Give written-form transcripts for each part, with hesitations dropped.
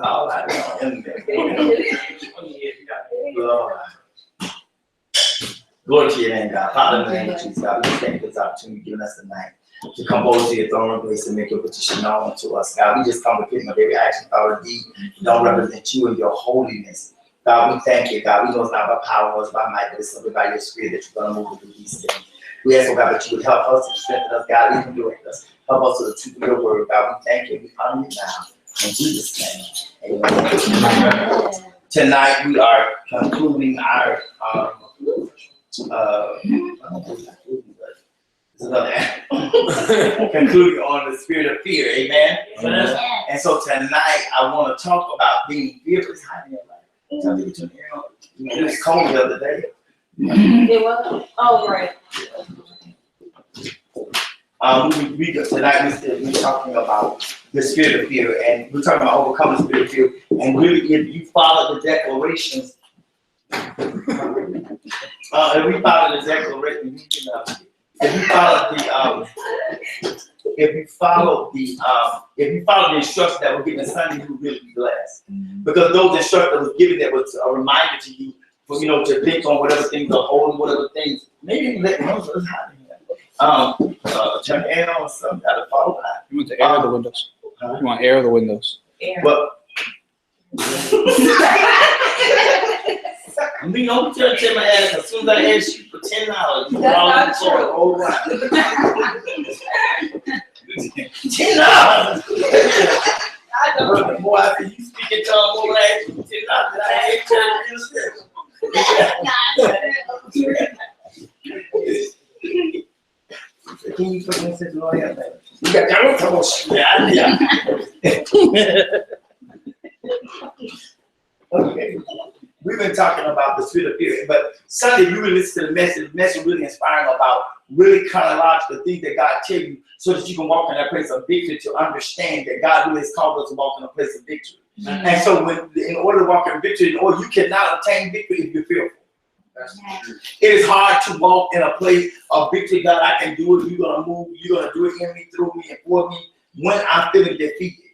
all right. Glory to your name, God. Father, in the name of Jesus, God, we thank you for this opportunity you've given us tonight to come boldly to your throne of grace and make your petition known to us. God, we just come with him of every action, thought, or deed. Don't represent you and your holiness. God, we thank you, God. We know it's not by power, it's by might, but it's simply by your spirit that you're going to move through these things. We ask, oh God, that you would help us and strengthen us, God, even direct us. Help us to the truth of your word, God. We thank you. We honor you now. In Jesus' name, amen. Tonight, we are concluding our concluding on the spirit of fear, amen. And so tonight I want to talk about being fearless. It was cold the other day. It was? Oh, right. Tonight we're talking about the spirit of fear, and we're talking about overcoming the spirit of fear. And really, if you follow the declarations, if we follow the declaration, if you follow the instructions that were given Sunday, you will really be blessed. Because those instructions that was given that was a reminder to you, for to think on whatever things are holding, whatever things. Maybe let me know what's happening. Turn the air on, something got to follow that. You want to air the windows? You want to air the windows? Air. But we don't tell my ass as soon as I ask you for $10. That's not true. Oh, wow. $10. I don't. Boy, after you speak in tongues, over there, $10. I ain't telling you. Can you put this in the lawyer? You got okay. We've been talking about the spirit of fear, but Sunday we will listen to the message. The message really inspiring about really chronological things that God tell you so that you can walk in that place of victory to understand that God really has called us to walk in a place of victory. Mm-hmm. And so in order to walk in victory, you cannot obtain victory if you're fearful. It is hard to walk in a place of victory. God, I can do it. You're going to move. You're going to do it in me, through me, and for me when I'm feeling defeated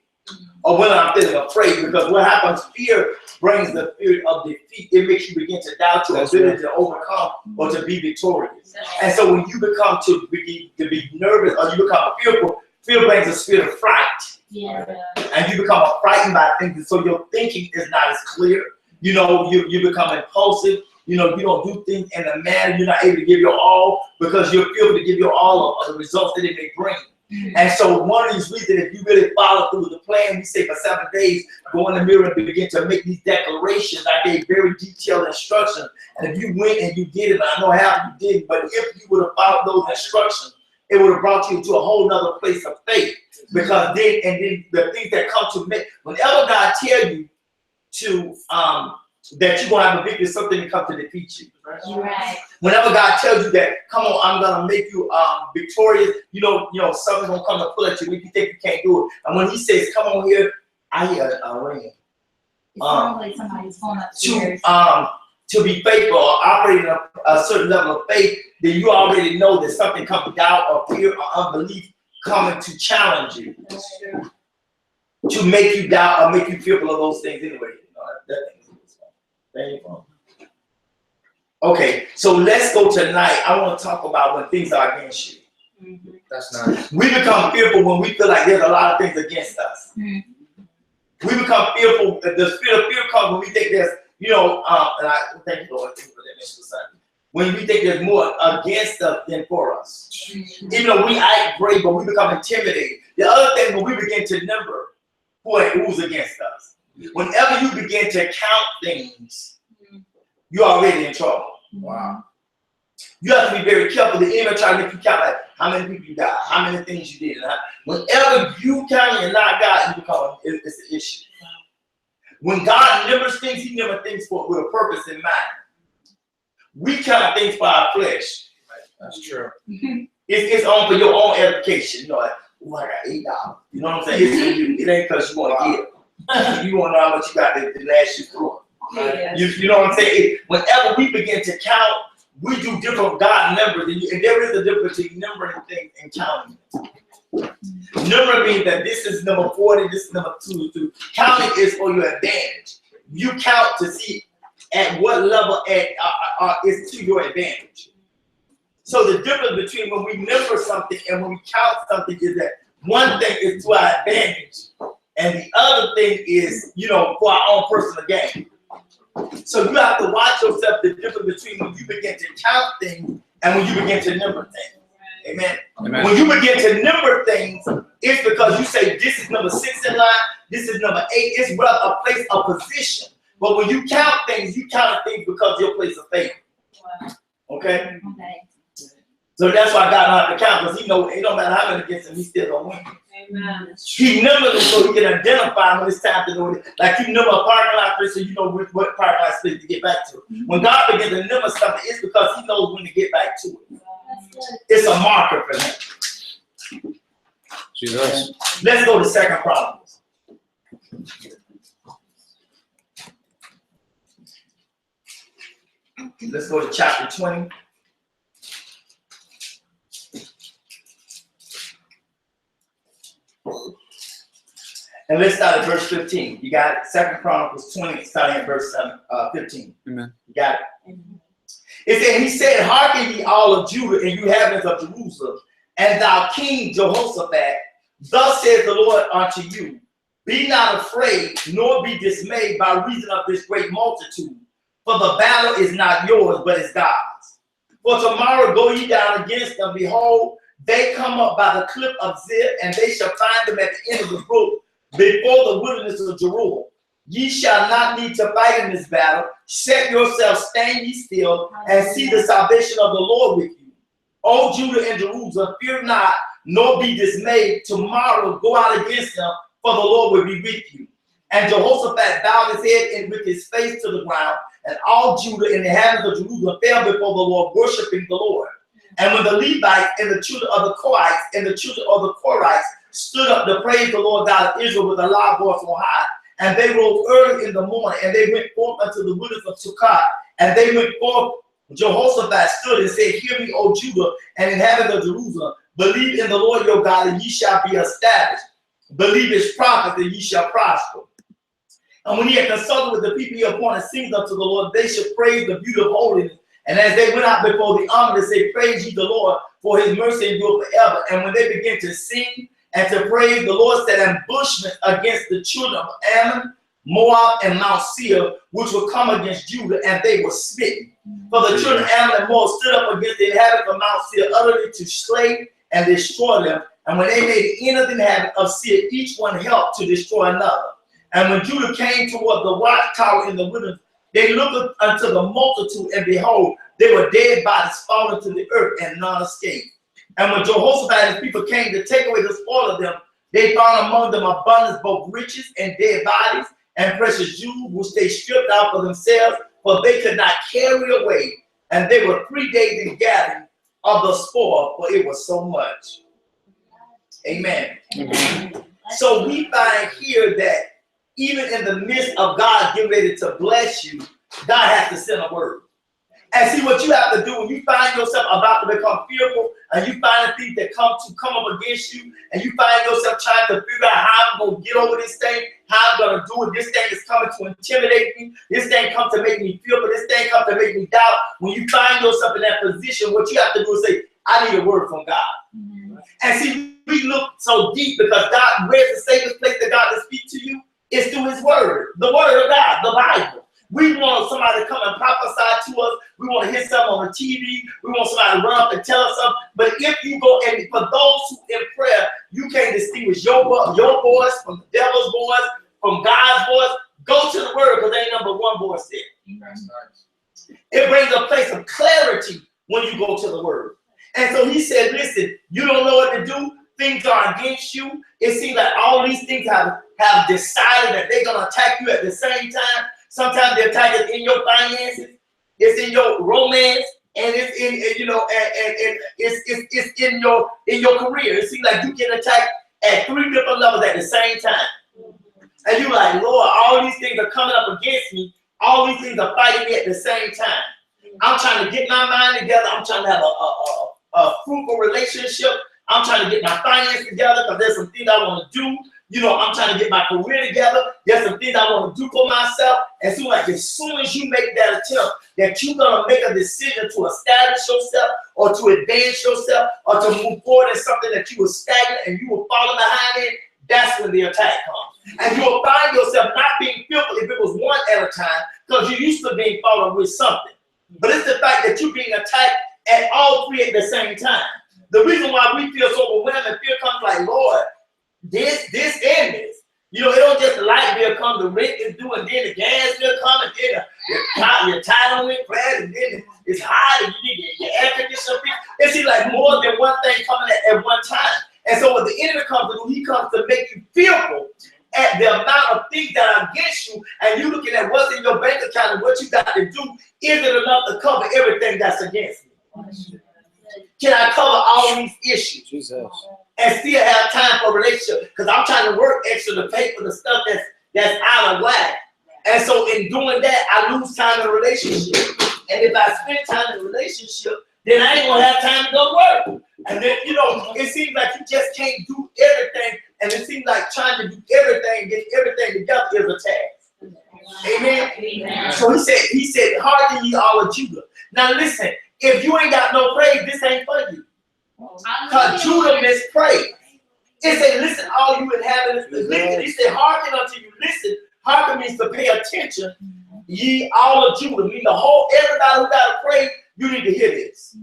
or when I'm feeling afraid. Because what happens, fear brings the fear of defeat. It makes you begin to doubt your ability to overcome or to be victorious. And so when you become to be nervous or you become fearful, fear brings a spirit of fright. Yeah. And you become frightened by things. And so your thinking is not as clear. You become impulsive. You don't do things in a manner you're not able to give your all because you're fearful to give your all of the results that it may bring. Mm-hmm. And so one of these reasons, if you really follow through the plan, we say for 7 days, go in the mirror and begin to make these declarations. I gave very detailed instructions. And if you went and you did it, I know how you did, but if you would have followed those instructions, it would have brought you into a whole nother place of faith. Because then the things that come to me, whenever God tells you to that you're going to have a victory, something that comes to defeat you. Right. Whenever God tells you that, come on, I'm going to make you victorious, something's going to come to pull at you if you think you can't do it. And when he says, come on here, I hear a ring. Like somebody's phone upstairs. To be faithful or operate in a certain level of faith, then you already know that something comes doubt or fear or unbelief coming to challenge you. To make you doubt or make you fearful of those things anyway. Okay, so let's go tonight. I want to talk about when things are against you. Mm-hmm. That's nice. We become fearful when we feel like there's a lot of things against us. Mm-hmm. We become fearful. The spirit of fear comes when we think there's, and I thank you, Lord, for that message. When we think there's more against us than for us. Mm-hmm. Even though we act brave, but we become intimidated. The other thing, when we begin to number who's against us. Whenever you begin to count things, you're already in trouble. Wow. You have to be very careful. The enemy trying to make you count like how many people you got, how many things you did. Whenever you count and not God, you become it's an issue. When God numbers things, he numbers things with a purpose in mind. We count things for our flesh. That's true. It's on for your own edification. Like, I got $8. You know what I'm saying? It's for you. It ain't because you want to give. You want to know how much you got to last you through. Yeah. You know what I'm saying? Whenever we begin to count, we do different God numbers. And there is a difference between numbering things and counting. Number means that this is number 40, this is number 2. Counting is for your advantage. You count to see at what level is to your advantage. So the difference between when we number something and when we count something is that one thing is to our advantage, and the other thing is, for our own personal gain. So you have to watch yourself, the difference between when you begin to count things and when you begin to number things. Amen. Amen. When you begin to number things, it's because you say this is number 6 in line, this is number 8. It's rather a place of position. But when you count things, you count things because your place of faith. Okay? So that's why God knows how to count, because he knows it don't matter how many against him, he still gonna win. Amen. He numbers them so he can identify when it's time to go. Like you number a parking lot, so you know what parking lot space to get back to. When God begins to number something, it's because he knows when to get back to it. It's a marker for him. Jesus. Let's go to 2 Chronicles. Let's go to chapter 20. And let's start at verse 15. You got it? 2 Chronicles 20, starting at verse 15. Amen. You got it? It said, he said, hearken ye all of Judah and you inhabitants of Jerusalem, and thou King Jehoshaphat, thus says the Lord unto you, be not afraid, nor be dismayed by reason of this great multitude, for the battle is not yours, but is God's. For tomorrow go ye down against them, behold, they come up by the cliff of Ziph, and they shall find them at the end of the brook, before the wilderness of Jeruel. Ye shall not need to fight in this battle. Set yourselves, stand ye still, and see the salvation of the Lord with you. O Judah and Jerusalem, fear not, nor be dismayed. Tomorrow go out against them, for the Lord will be with you. And Jehoshaphat bowed his head and with his face to the ground, and all Judah and the inhabitants of Jerusalem fell before the Lord, worshiping the Lord. And when the Levites and the children of the Kohites and the children of the Korites stood up to praise the Lord God of Israel with a loud voice on high, and they rose early in the morning, and they went forth unto the wilderness of Sukkot, and they went forth. Jehoshaphat stood and said, hear me, O Judah and inhabitants of Jerusalem, believe in the Lord your God, and ye shall be established. Believe his prophets, and ye shall prosper. And when he had consulted with the people, he appointed singers unto the Lord, they should praise the beauty of holiness. And as they went out before the army, they said, praise ye the Lord, for his mercy endure forever. And when they began to sing and to praise, the Lord set ambushment against the children of Ammon, Moab, and Mount Seir, which would come against Judah, and they were smitten. For the children of Ammon and Moab stood up against the inhabitants of Mount Seir, utterly to slay and destroy them. And when they made the end of the inhabitants of Seir, each one helped to destroy another. And when Judah came toward the watchtower in the wilderness, they looked unto the multitude, and behold, they were dead bodies fallen to the earth, and none escaped. And when Jehoshaphat and his people came to take away the spoil of them, they found among them abundance, both riches and dead bodies, and precious jewels, which they stripped out for themselves, for they could not carry away. And they were 3 days in gathering of the spoil, for it was so much. Amen. Amen. So we find here that even in the midst of God getting ready to bless you, God has to send a word. And see what you have to do when you find yourself about to become fearful, and you find things that come up against you, and you find yourself trying to figure out how I'm going to get over this thing, how I'm going to do it. This thing is coming to intimidate me. This thing comes to make me fearful. This thing comes to make me doubt. When you find yourself in that position, what you have to do is say, I need a word from God. Mm-hmm. And see, we look so deep because God, where's the safest place that God to speak to you? It's through his word, the word of God, the Bible. We want somebody to come and prophesy to us. We want to hear something on the TV. We want somebody to run up and tell us something. But if you go, and for those who in prayer, you can't distinguish your voice from the devil's voice, from God's voice, go to the word, because there ain't number one voice there. That's nice. It brings a place of clarity when you go to the word. And so he said, listen, you don't know what to do. Things are against you. It seems like all these things have decided that they're going to attack you at the same time. Sometimes the attack is in your finances, it's in your romance, and it's in it's in your career. It seems like you get attacked at 3 different levels at the same time. And you're like, Lord, all these things are coming up against me. All these things are fighting me at the same time. I'm trying to get my mind together. I'm trying to have a fruitful relationship. I'm trying to get my finances together because there's some things I want to do. You know, I'm trying to get my career together. There's some things I want to do for myself. And so like as soon as you make that attempt, that you're going to make a decision to establish yourself or to advance yourself or to move forward in something that you were stagnant and you were falling behind in, that's when the attack comes. And you'll find yourself not being fearful if it was one at a time because you're used to being followed with something. But it's the fact that you're being attacked at all three at the same time. The reason why we feel so overwhelmed and fear comes like, Lord, this, and this. You know, it don't just the light bill come, the rent is due, and then the gas bill come, and then your title went crash, and then it's hot, and you need your air conditioner. It seems like more than one thing coming at one time. And so when the enemy comes to do, he comes to make you fearful at the amount of things that are against you, and you looking at what's in your bank account and what you got to do, is it enough to cover everything that's against me? Can I cover all these issues? Jesus. And still have time for a relationship? Because I'm trying to work extra to pay for the stuff that's out of whack. And so in doing that, I lose time in a relationship. And if I spend time in a relationship, then I ain't gonna have time to go to work. And then, you know, it seems like you just can't do everything. And it seems like trying to do everything, get everything together is a task. Amen? Amen. So he said, hearken ye all of Judah. Now listen, if you ain't got no praise, this ain't for you. Because Judah misprayed. It said, listen, all you inhabitants, listen. He said, hearken unto you. Listen, hearken means to pay attention. Ye all of Judah. Mean the whole, everybody who got a praise, you need to hear this.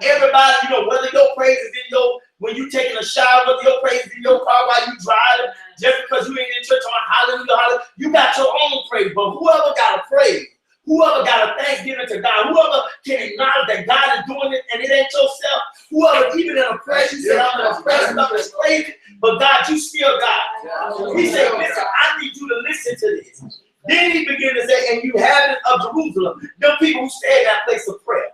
Everybody, you know, whether your praise is in your, when you taking a shower, whether your praise is in your car while you driving, just because you ain't in church on hallelujah, hallelujah, you got your own praise. But whoever got a praise, whoever got a thanksgiving to God, whoever can acknowledge that God is doing it and it ain't yourself, whoever even in a praise, you say, I'm in a praise, stuff is crazy, but God, you still God. He said, listen, I need you to listen to this. Then he began to say, and you inhabitants of Jerusalem, them people who stay in that place of prayer,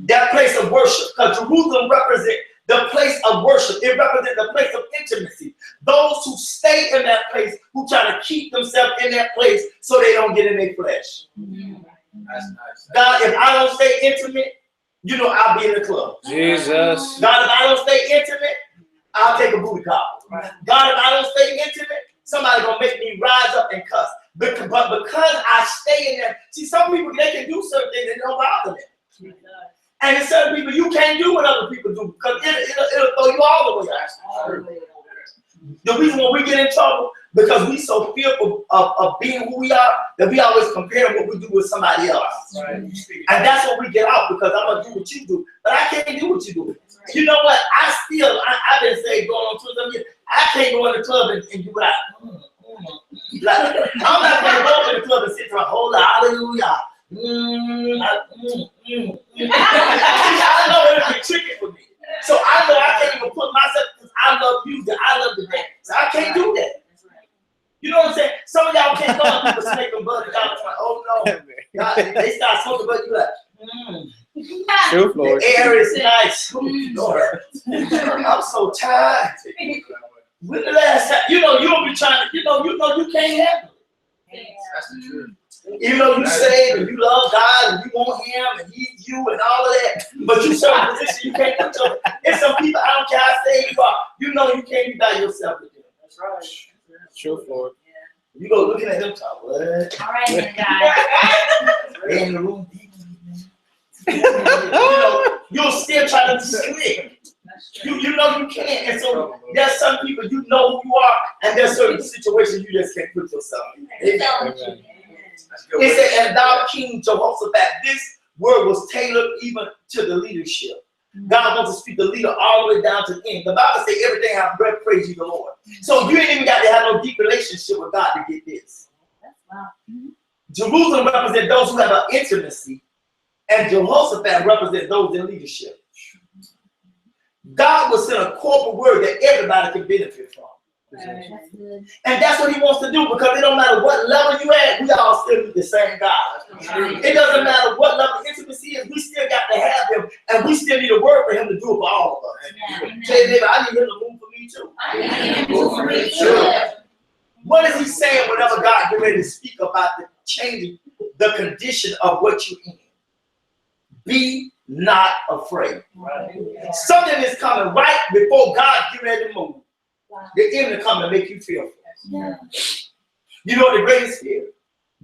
that place of worship, because Jerusalem represents the place of worship. It represents the place of intimacy. Those who stay in that place, who try to keep themselves in that place so they don't get in their flesh. That's nice. God, if I don't stay intimate, you know, I'll be in the club. Jesus. God, if I don't stay intimate, I'll take a booty call. God, if I don't stay intimate, somebody's going to make me rise up and cuss. But because I stay in there, see, some people, they can do certain things and don't bother them. And in certain people, you can't do what other people do because it'll throw you all the way out. The reason why we get in trouble, because we so fearful of being who we are, that we always compare what we do with somebody else. Right. And that's what we get out, because I'm going to do what you do, but I can't do what you do. Right. You know what? I've been saying going on 2 years, I can't go in the club and do what I'm not going to go in the club and sit there and hold hallelujah. I know it'll be tricky for me. So I know I can't even put myself, because I love you, I love the dance. So I can't do that. You know what I'm saying? Some of y'all can't go and people smoking bud. Y'all like, oh no. God, they start smoking bud, you like, True, Lord. The air is nice. Lord, I'm so tired. When the last time, you'll be trying to, you can't handle it. That's the truth. Even though you say that you love God and you want Him and He's you and all of that, but you so in a position you can't put your. It's some people, I don't care how say you are, you can't be by yourself with them. That's right. True, Lord. You go looking at them, talk, what? All right, then, guys. They in the room. You'll still try to be slick. You know you can't. And so there's some people, you know who you are, and there's certain situations you just can't put yourself in. Amen. It said, and thou King Jehoshaphat, this word was tailored even to the leadership. God wants to speak the leader all the way down to the end. The Bible says everything have breath, praise you the Lord. So you ain't even got to have no deep relationship with God to get this. Jerusalem represents those who have an intimacy, and Jehoshaphat represents those in leadership. God will send a corporate word that everybody can benefit from. And that's what He wants to do, because it don't matter what level you at, we all still need the same God. It doesn't matter what level of intimacy is, we still got to have Him, and we still need a word for Him to do it for all of us. Tell you, I need Him to move for me too. I need Him to move for me too. What is He saying whenever God get ready to speak about the changing the condition of what you're in? be not afraid. Something is coming right before God get ready to move. The enemy come to make you fearful. You know the greatest fear?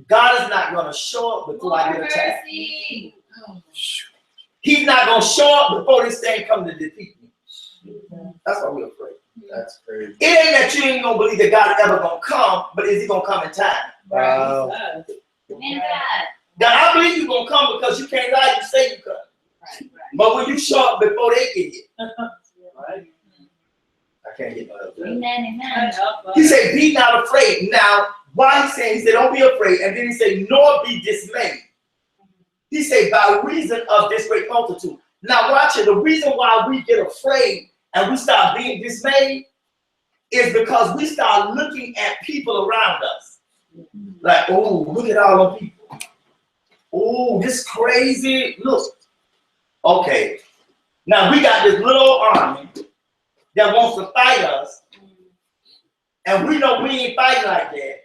God is not going to show up before I get attacked. He's not going to show up before this thing comes to defeat me. That's why we're afraid. That's crazy. It ain't that you ain't going to believe that God is ever going to come, but is he going to come in time? Wow. God, I believe you're going to come because you can't lie, you say you come. But when you show up before they get here, I can't get no other. Amen. He said, be not afraid. Now, why he saying? He said, don't be afraid. And then he said, nor be dismayed. He said, by reason of this great multitude. Now, watch it. The reason why we get afraid and we start being dismayed is because we start looking at people around us. Like, oh, look at all the people. Oh, this crazy. Look. Okay. Now, we got this little army that wants to fight us. And we know we ain't fighting like that.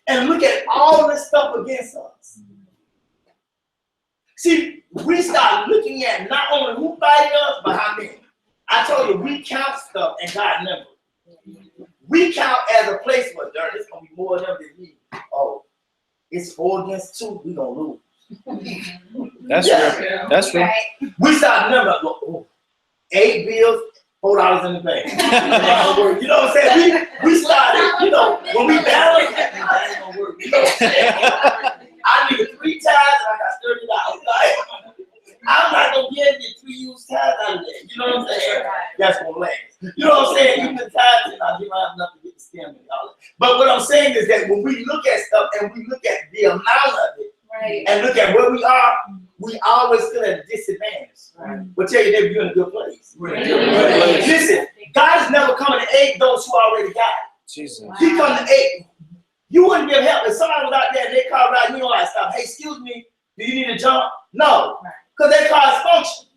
And look at all this stuff against us. See, we start looking at not only who fighting us, but how many. I told you, we count stuff and God never. We count as a place where there's going to be more of them than me. Oh, it's 4 against 2, we're going to lose. That's real. That's real. We start numbering, oh, 8 bills, $4 in the bank. You know what I'm saying? We started, you know, when we balance, that ain't gonna work. You know what I'm saying? I need 3 ties and I got $30. Like, I'm not gonna get 3 used ties out of that. You know what I'm saying? That's gonna last. You know what I'm saying? Even the ties, and I don't have enough to get the stem and all that. But what I'm saying is that when we look at stuff and we look at the amount of it, and look at where we are, we always feel at a disadvantage. We'll tell you that you're in a good place. Listen, God is never coming to aid those who already got it. Jesus. He come to aid. You wouldn't give help if somebody was out there and they called out, you know, like stop. Hey, excuse me, do you need a jump? No, because their car is functioning.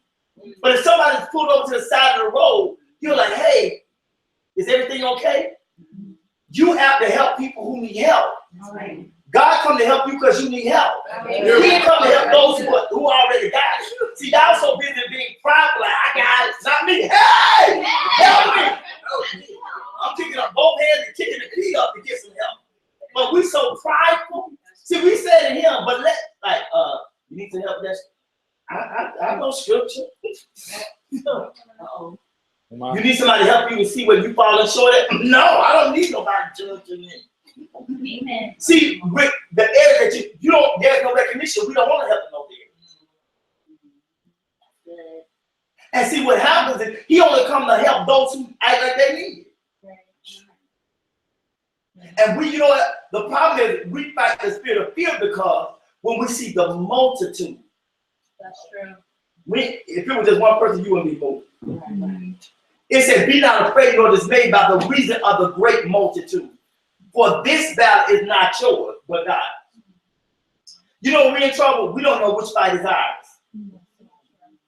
But if somebody's pulled over to the side of the road, you're like, hey, is everything okay? You have to help people who need help. God come to help you because you need help. He didn't come to help those who already got it. See, y'all so busy being prideful, like, I got it, it's not me. Hey, help me. I'm kicking up both hands and kicking the feet up to get some help. But we so prideful. See, we said to him, but you need to help this. I know scripture. Uh-oh. You need somebody to help you to see where you falling short at? No, I don't need nobody judging me. Amen. See, with the area that you don't, there's no recognition. We don't want to help them over there. And see, what happens is he only comes to help those who act like they need it. And we, you know what? The problem is we fight the spirit of fear because when we see the multitude. That's true. If it was just one person, you wouldn't be moved. It said, be not afraid nor dismayed by the reason of the great multitude. For this battle is not yours, but God. You know, when we're in trouble, we don't know which fight is ours.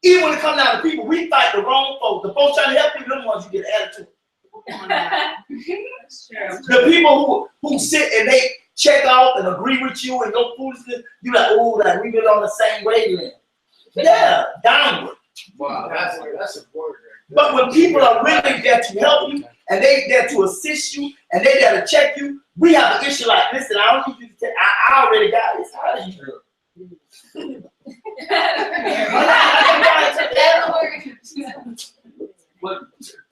Even when it comes down to people, we fight the wrong folks. The folks trying to help you, they're the ones you get attitude. That's true. The people who sit and they check off and agree with you and your foolishness, you like, oh, like we been on the same wavelength. Yeah, downward. Wow, that's important. But when people are really there to help you, and they there to assist you, and they there to check you, we have an issue like, listen, I don't need you to take, I already got this. How do you But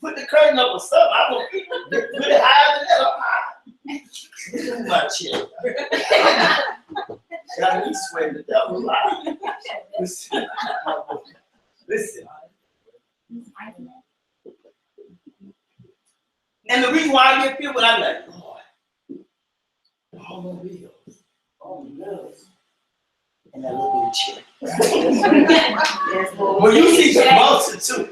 put the curtain up or something. I'm going to put it higher than that up high. This is my chill. Got me sweating the devil alive. Listen. And the reason why I get filled when I'm like, Lord, all the bills, all the loves, and that little bit of chill. When you see the multitude,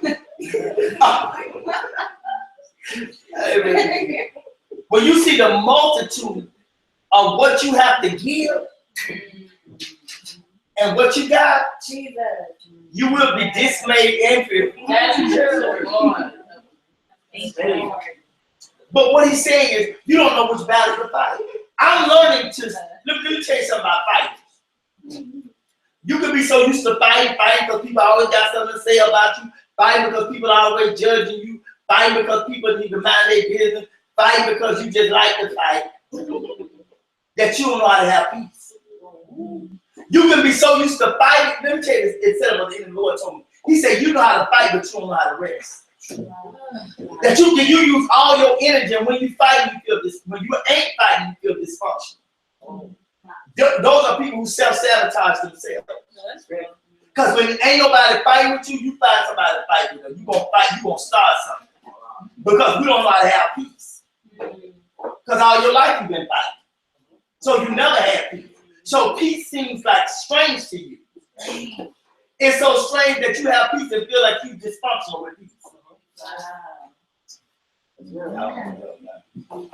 when you see the multitude of what you have to give and what you got, you will be dismayed and fearful. That's true. But what he's saying is, you don't know which battle to fight. I'm learning to, let me tell you something about fighting. You can be so so used to fighting because people always got something to say about you, fighting because people are always judging you, fighting because people need to mind their business, fighting because you just like to fight, that you don't know how to have peace. You can be so used to fighting. Let me tell you this, instead of the Lord told me. He said, you know how to fight, but you don't know how to rest. That you use all your energy, and when you fight, you feel this. When you ain't fighting, you feel dysfunction. Those are people who self-sabotage themselves. Because when ain't nobody fighting with you, you find somebody to fight with them. You gonna fight, you gonna start something. Because we don't know how to have peace. Because all your life you've been fighting. So you never had peace. So peace seems like strange to you. It's so strange that you have peace and feel like you're dysfunctional with peace.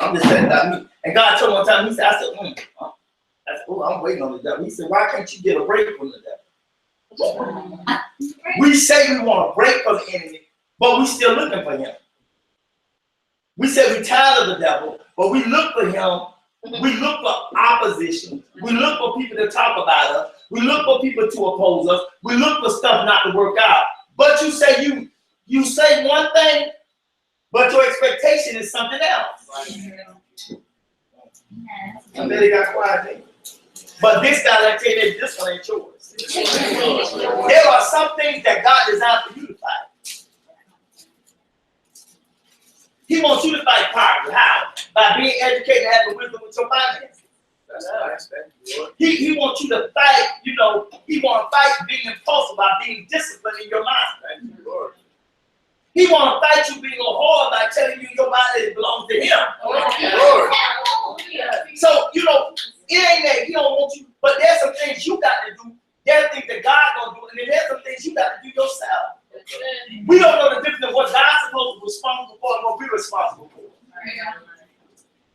I'm just saying about me. And God told me one time, he said, I said, oh, I'm waiting on the devil. He said, why can't you get a break from the devil? We say we want a break from the enemy, but we still looking for him. We say we're tired of the devil, but we look for him. We look for opposition. We look for people to talk about us. We look for people to oppose us. We look for stuff not to work out. But you say you say one thing, but your expectation is something else. And then they got quiet. But this guy, I tell you, this one ain't yours. There are some things that God designed for you to fight. He wants you to fight poverty. How? By being educated and having wisdom with your finances. He wants you to fight, he wants to fight being impulsive by being disciplined in your mind. He wants to fight you being a whore by telling you your body belongs to him. So, it ain't that he don't want you, but there's some things you got to do. There's things that God gonna do, and then there's some things you got to do yourself. We don't know the difference of what God's supposed to be responsible for and what we're responsible for.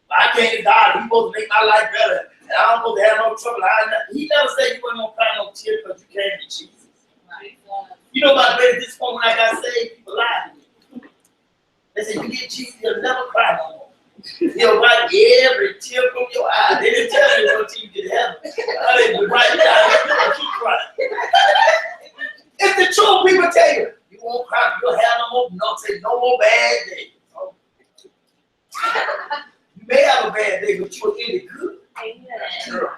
I can't God, he's supposed to make my life better, and I don't supposed to have no trouble. He never said you weren't gonna cry no tears because you came to Jesus. You know my greatest disappointment when I got saved, people lied to me. They said, you get Jesus, you'll never cry no more. He'll wipe every tear from your eye. They didn't tell you until you get to heaven. I didn't write it down and keep crying. It's the truth. People tell you, you won't cry, you'll have no more bad days. You may have a bad day, but you'll end it good.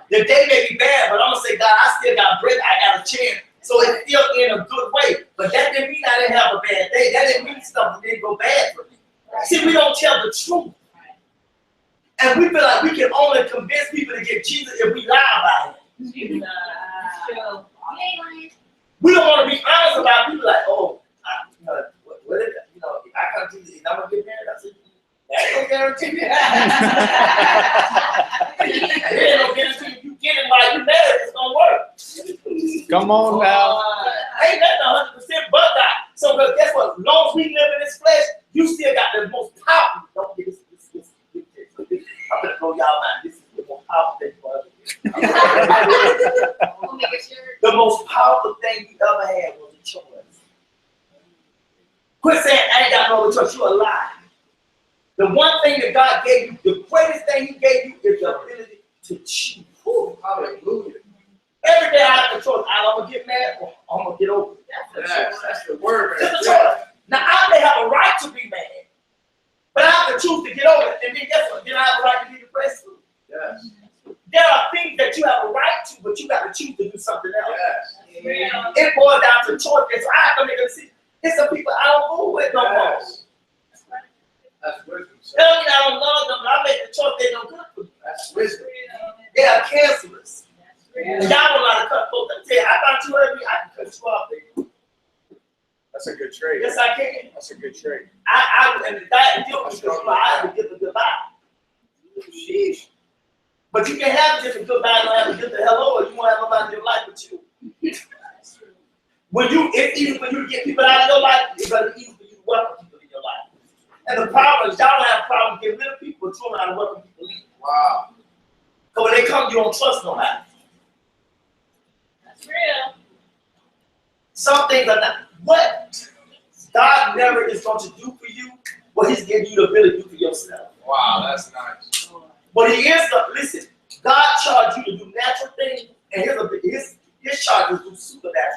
The day may be bad, but I'm gonna say, God, I still got breath, I got a chance. So it's still in a good way. But that didn't mean I didn't have a bad day. That didn't mean stuff didn't go bad for me. See, we don't tell the truth. And we feel like we can only convince people to get Jesus if we lie about him. We don't want to be honest about people like, oh, what is it? If I come to Jesus, I'm going to get married. I said, that's no guarantee. There's no guarantee if you get it while you're married, it's going to work. Come on now. Ain't nothing 100% but that. So guess what? As long as we live in this flesh, you still got the most powerful. Don't get this. I'm going to blow y'all mind. This is the most powerful thing for us. The most powerful thing you ever had was a choice. Quit saying, I ain't got no other choice. You're alive. The one thing that God gave you, the greatest thing he gave you is the ability to choose. Hallelujah. Every day I have a choice. I'm going to get mad or I'm going to get over it. That's the word. It's a choice. Now, I may have a right to be mad. But I have to choose to get over it. And then guess what? Then I have a right to be depressed too. Yes. There are things that you have a right to, but you got to choose to do something else. Yes. Yeah. It boils down to choice. And so I have to make a decision. There's some people I don't fool with no more. That's wisdom. Tell me I don't love them, but I make the choice they're no good for me. That's wisdom. They are cancerous. And y'all don't know how to cut folks. I tell you, I thought you heard me, I can cut you off, baby. That's a good trait. Yes, I can. That's a good trait. And the guy deal with because I have to give the goodbye. Sheesh. But you can have just a goodbye, don't have to give the hello, or you won't have nobody in your life but you. It's easy for you to get people out of your life, it's going to be easy for you to welcome people in your life. And the problem is, y'all don't have a problem getting rid of people, but you don't know how to welcome people in. Wow. Because when they come, you don't trust nobody. That's real. Some things are not. What God never is going to do for you, what he's giving you the ability to do for yourself. Wow, that's nice. But he is listen, God charged you to do natural things, and his charge is to do supernatural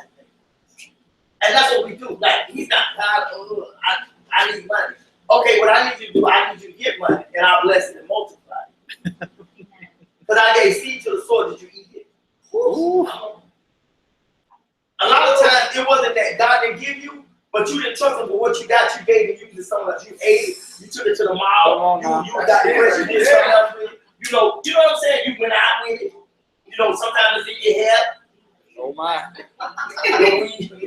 gave seed to the soil. Did you eat it? Ooh. A lot of times it wasn't that God didn't give you, but you didn't trust him for what you got. You gave it to someone else. You ate it. You took it to the mall. You got the rest. You did something else with it. You know what I'm saying? You went out with it. You know, sometimes it's in your hair. Oh my.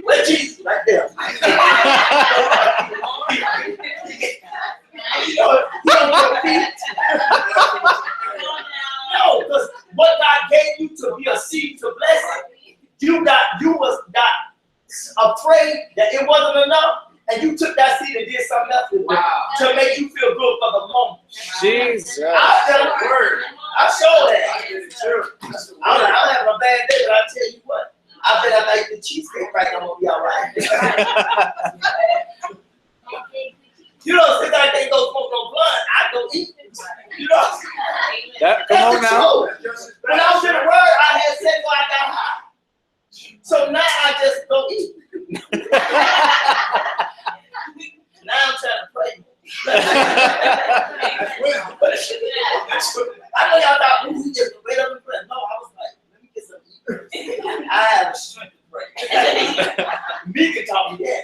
Well, Jesus, right there. You know your feet. No, because what God gave you to be a seed to bless it, you was afraid that it wasn't enough, and you took that seed and did something else with it to make you feel good for the moment. Jesus. I tell the word. I show that. I'm having a bad day, but I tell you what. I bet I like the cheesecake right now. I'm gonna be all right. You know, since I can't go smoke no blunt, I go eat. You know, Come on now. when I was in the word, I had sex while I got high. So now I just go eat. Now I'm trying to pray. I know y'all thought, ooh, he just wait up and pray. No, I was like, let me get some eat first. I have the strength to pray. Me can talk me that.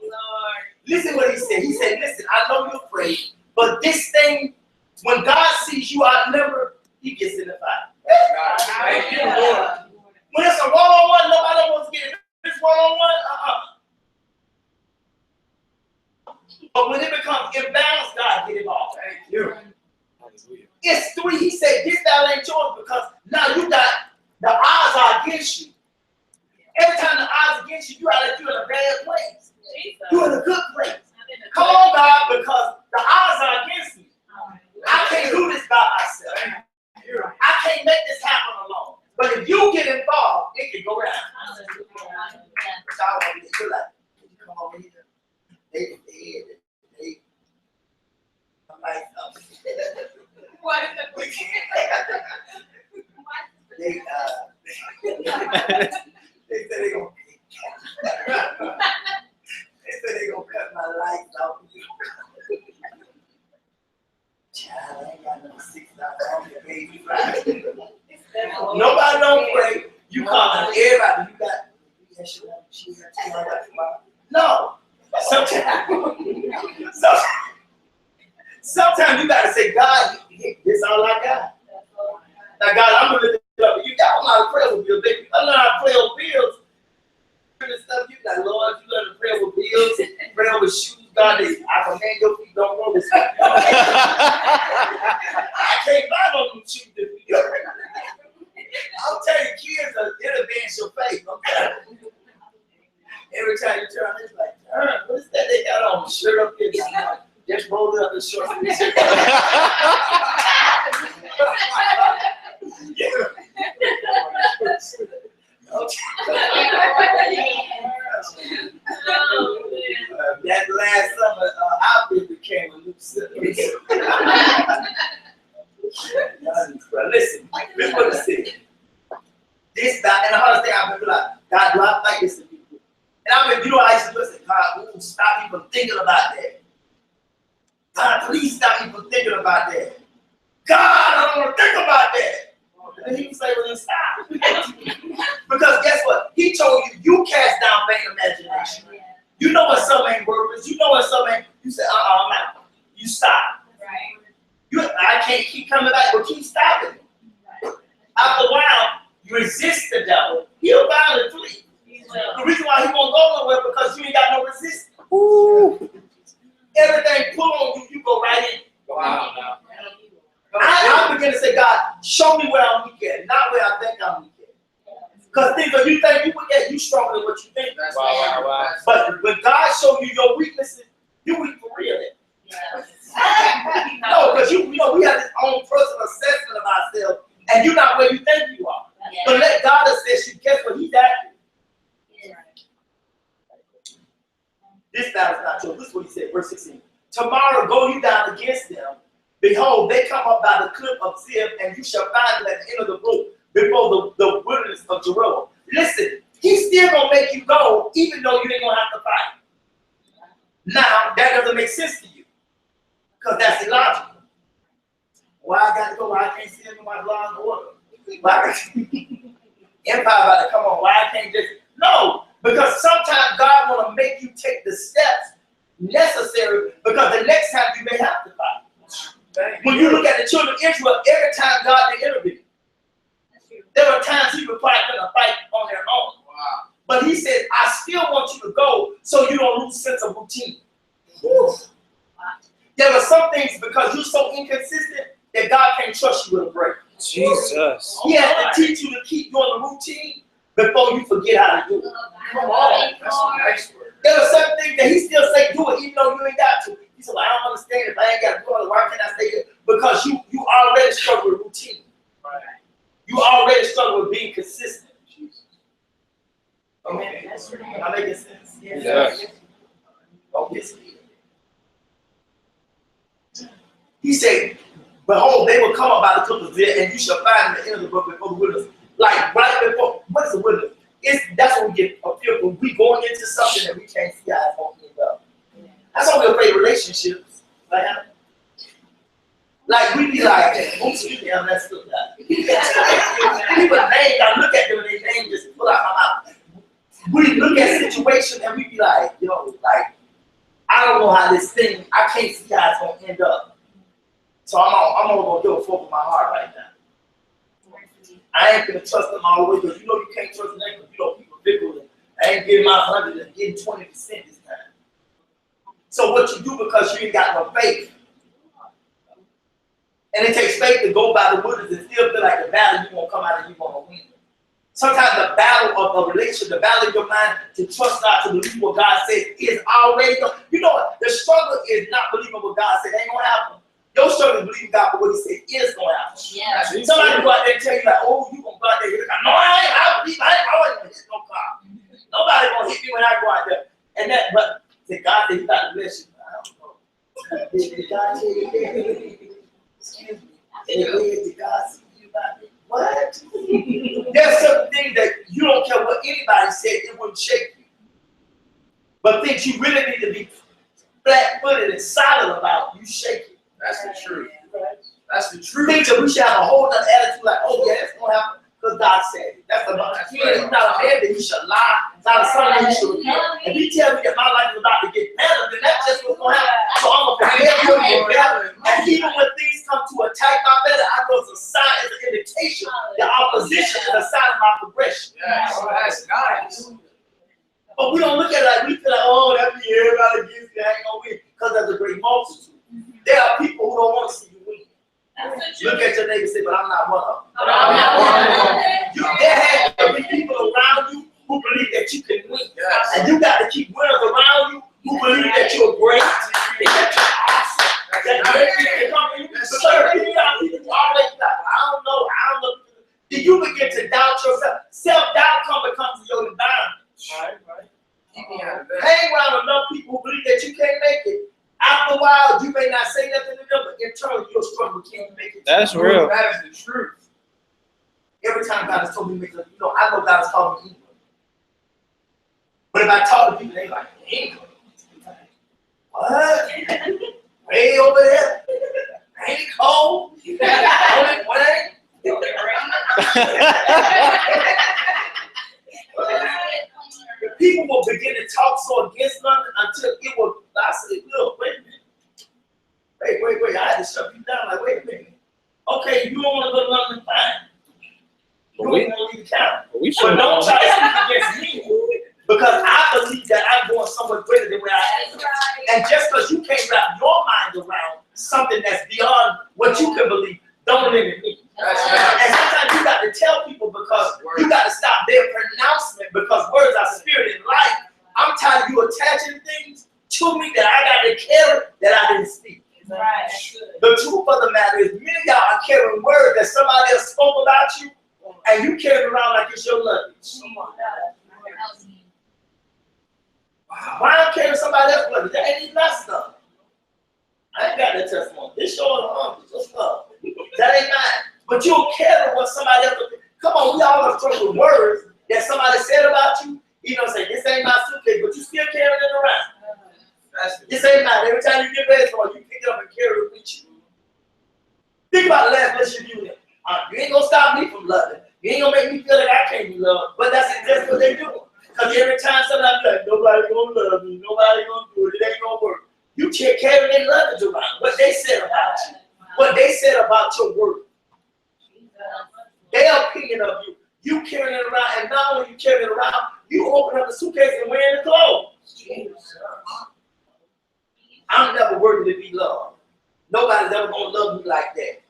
Lord. Listen what he said. He said, listen, I know you're afraid, but this thing, when God sees you outnumbered, he gets in the fight. Thank you, Lord. When it's a one-on-one, nobody wants to get it. This one-on-one, But when it becomes imbalanced, God get it off. Thank you. It's three. He said, this battle ain't yours because now you got, the odds are against you. Every time the odds are against you, you are like you're in a bad place. You're in a good place. Come on, God, because the odds are against me. I can't do this by myself. I can't make this happen alone. But if you get involved, it can go down. You're like, come on, they I'm like, What? they said they gonna cut my lights off. Child, I ain't got no $6 on your baby. Nobody don't pray. You calling everybody. You got no. Sometimes you gotta say, God, this all I got. Now, God, I'm gonna lift it up. You got a lot of prayer with bills, baby. I learned how to pray on bills. And stuff, you got, Lord, you learn to pray with bills, pray with shoes. God, I command your feet don't roll this. I can't buy no new shoes this week. I'll tell you, kids, it'll advance your faith. Okay? Every time you turn, it's like, what is that they got on? Shirt up here. Just roll it up and short. That last summer, outfit became a new set. Listen, listen what it said. This, and the hardest thing I've been like, God, do I like this to people? And I mean, you know, I used to listen, God, stop me from thinking about that. God, please stop me from thinking about that. God, I don't want to think about that. And then he would say, well, then stop. Because guess what? He told you, you cast down vain imagination. You know what some ain't worthless. You know what some ain't. You say, I'm not. You stop. I can't keep coming back, but keep stopping. After a while, you resist the devil. He'll bound and flee. The reason why he won't go nowhere because you ain't got no resistance. Ooh. Everything pull on you, you go right in. Wow. I begin to say, God, show me where I'm weak at, not where I think I'm weak at. Because things that you think you weak at, you stronger than what you think. Wow. But when God shows you your weaknesses, you weak for real. No, because you know we have this own personal assessment of ourselves, and you're not where you think you are. But let God assess you. Guess what? He's accurate. This battle is not yours. This is what he said, verse 16. Tomorrow go you down against them. Behold, they come up by the cliff of Ziph, and you shall find them at the end of the brook before the wilderness of Jeruel. Listen, he's still going to make you go, even though you ain't going to have to fight. Now, that doesn't make sense to you because that's illogical. Why I got to go? Why I can't see anybody's law and order? Why Empire about to come on? Why I can't just? No, because sometimes God want to make you take the steps necessary because the next time you may have to fight. When you look at the children of Israel, every time God they intervened, there were times He required them to fight on their own. Wow. But He said, I still want you to go so you don't lose sense of routine. Whew. There were some things because you're so inconsistent that God can't trust you with a break. Jesus. He has to teach you to keep doing the routine before you forget how to do it. Come on. That's a nice word. There are some things that He still say do it even though you ain't got to. He said, well, I don't understand if I ain't got to do it. Why can't I stay here? Because you already struggle with routine. Right. You already struggle with being consistent. Okay. Am I making sense? Yes. Okay. He said, behold, they will come up by the cliff of there, and you shall find in the end of the book before the wilderness. Like right before, what is the wilderness? That's when we get a feel when we going into something that we can't see how it's going to end up. That's why we're afraid of relationships. Like we be like, oh, excuse me, I messed up that. People names, I look at them and their name just pull out my mouth. We look at situations and we be like, yo, like, I don't know how this thing, I can't see how it's going to end up. So I'm only going to do it for my heart right now. I ain't going to trust them all the way because you know you can't trust them because you know people fickle. I ain't getting my 100 and getting 20% this time. So what you do because you ain't got no faith. And it takes faith to go by the wilderness and still feel like the battle you're going to come out and you're going to win. Sometimes the battle of a relationship, the battle of your mind to trust God, to believe what God says is already done. You know what? The struggle is not believing what God said. It ain't going to happen. Your struggle is believing God for what He said is going to happen. Yeah. Somebody go out there and tell you like, oh, you going to go out there and hit a car. No, I ain't. I wasn't going to hit no car. Nobody going to hit me when I go out there. And that, but God said He got to bless you. I don't know. Did God tell you that? Excuse me. Did God see you about it? What? There's certain things that you don't care what anybody said, it wouldn't shake you. But things you really need to be flat-footed and solid about, you shake it. That's the truth. That's the truth. Things that we should have a whole other attitude like, oh yeah, that's going to happen because God said it. That's the He's not a man that He should lie. It's not a son that He should repent. If He tells me that my life is about to get better, then that's just what's going to happen. So I'm going to prepare for it to get better. And even when things come to attack my better, I know it's a sign, it's an indication. The opposition is a sign of my progression. Yes, that's nice. But we don't look at it like we feel like, oh, that means everybody against you, I ain't gonna win. Because there's a great multitude. There are people who don't want to see you win. Look at your neighbor and say, but I'm not one of them. There has to be people around you who believe that you can win. Yes. And you got to keep winners around you who believe that you're great, that you're awesome, that great people can come in. Because you got people who always like, I don't know. Then you begin to doubt yourself. Self-doubt becomes your environment. Right. Hang around enough people who believe that you can't make it. After a while, you may not say nothing to them, but internally you'll struggle, can't make it. That's real. That is the truth. Every time God has told me to make it, I know God has called me England. But if I talk to people, they like, England? What? Way over there? Ain't it cold? What ain't? People will begin to talk so against London until it will. I said, look, wait a minute. Wait. I had to shut you down. Like, wait a minute. Okay, you don't want to go to London, fine. You don't want to leave the town. But don't try to speak against me because I believe that I'm going somewhere greater than where I am. And just because you can't wrap your mind around something that's beyond what you can believe, don't limit me. And sometimes you got to tell people because you got to stop their pronouncement because words are spirit and life. I'm tired of you attaching things to me that I got to carry that I didn't speak. Right. The truth of the matter is many of y'all are carrying words that somebody else spoke about you and you carry it around like it's your luggage. Why I'm carrying somebody else's luggage? That ain't even my stuff. I ain't got that testimony. This show is just stuff. That ain't mine. But you'll carry what somebody else. Come on, we all have struggled with words that somebody said about you. You know, say this ain't my suitcase, but you still carrying it around. This ain't mine. Every time you get ready for it, you pick it up and carry it with you. Think about the last relationship you in. You ain't gonna stop me from loving. You ain't gonna make me feel like I can't be loved. But that's exactly what they do. Because every time somebody be like, nobody gonna love me, nobody gonna do it, it ain't gonna work. You can't carry their luggage around. What they said about you. What they said about your work. Their opinion of you. You carrying it around, and not only you carrying it around, you open up the suitcase and wearing the clothes. I'm never worthy to be loved. Nobody's ever gonna love me like that.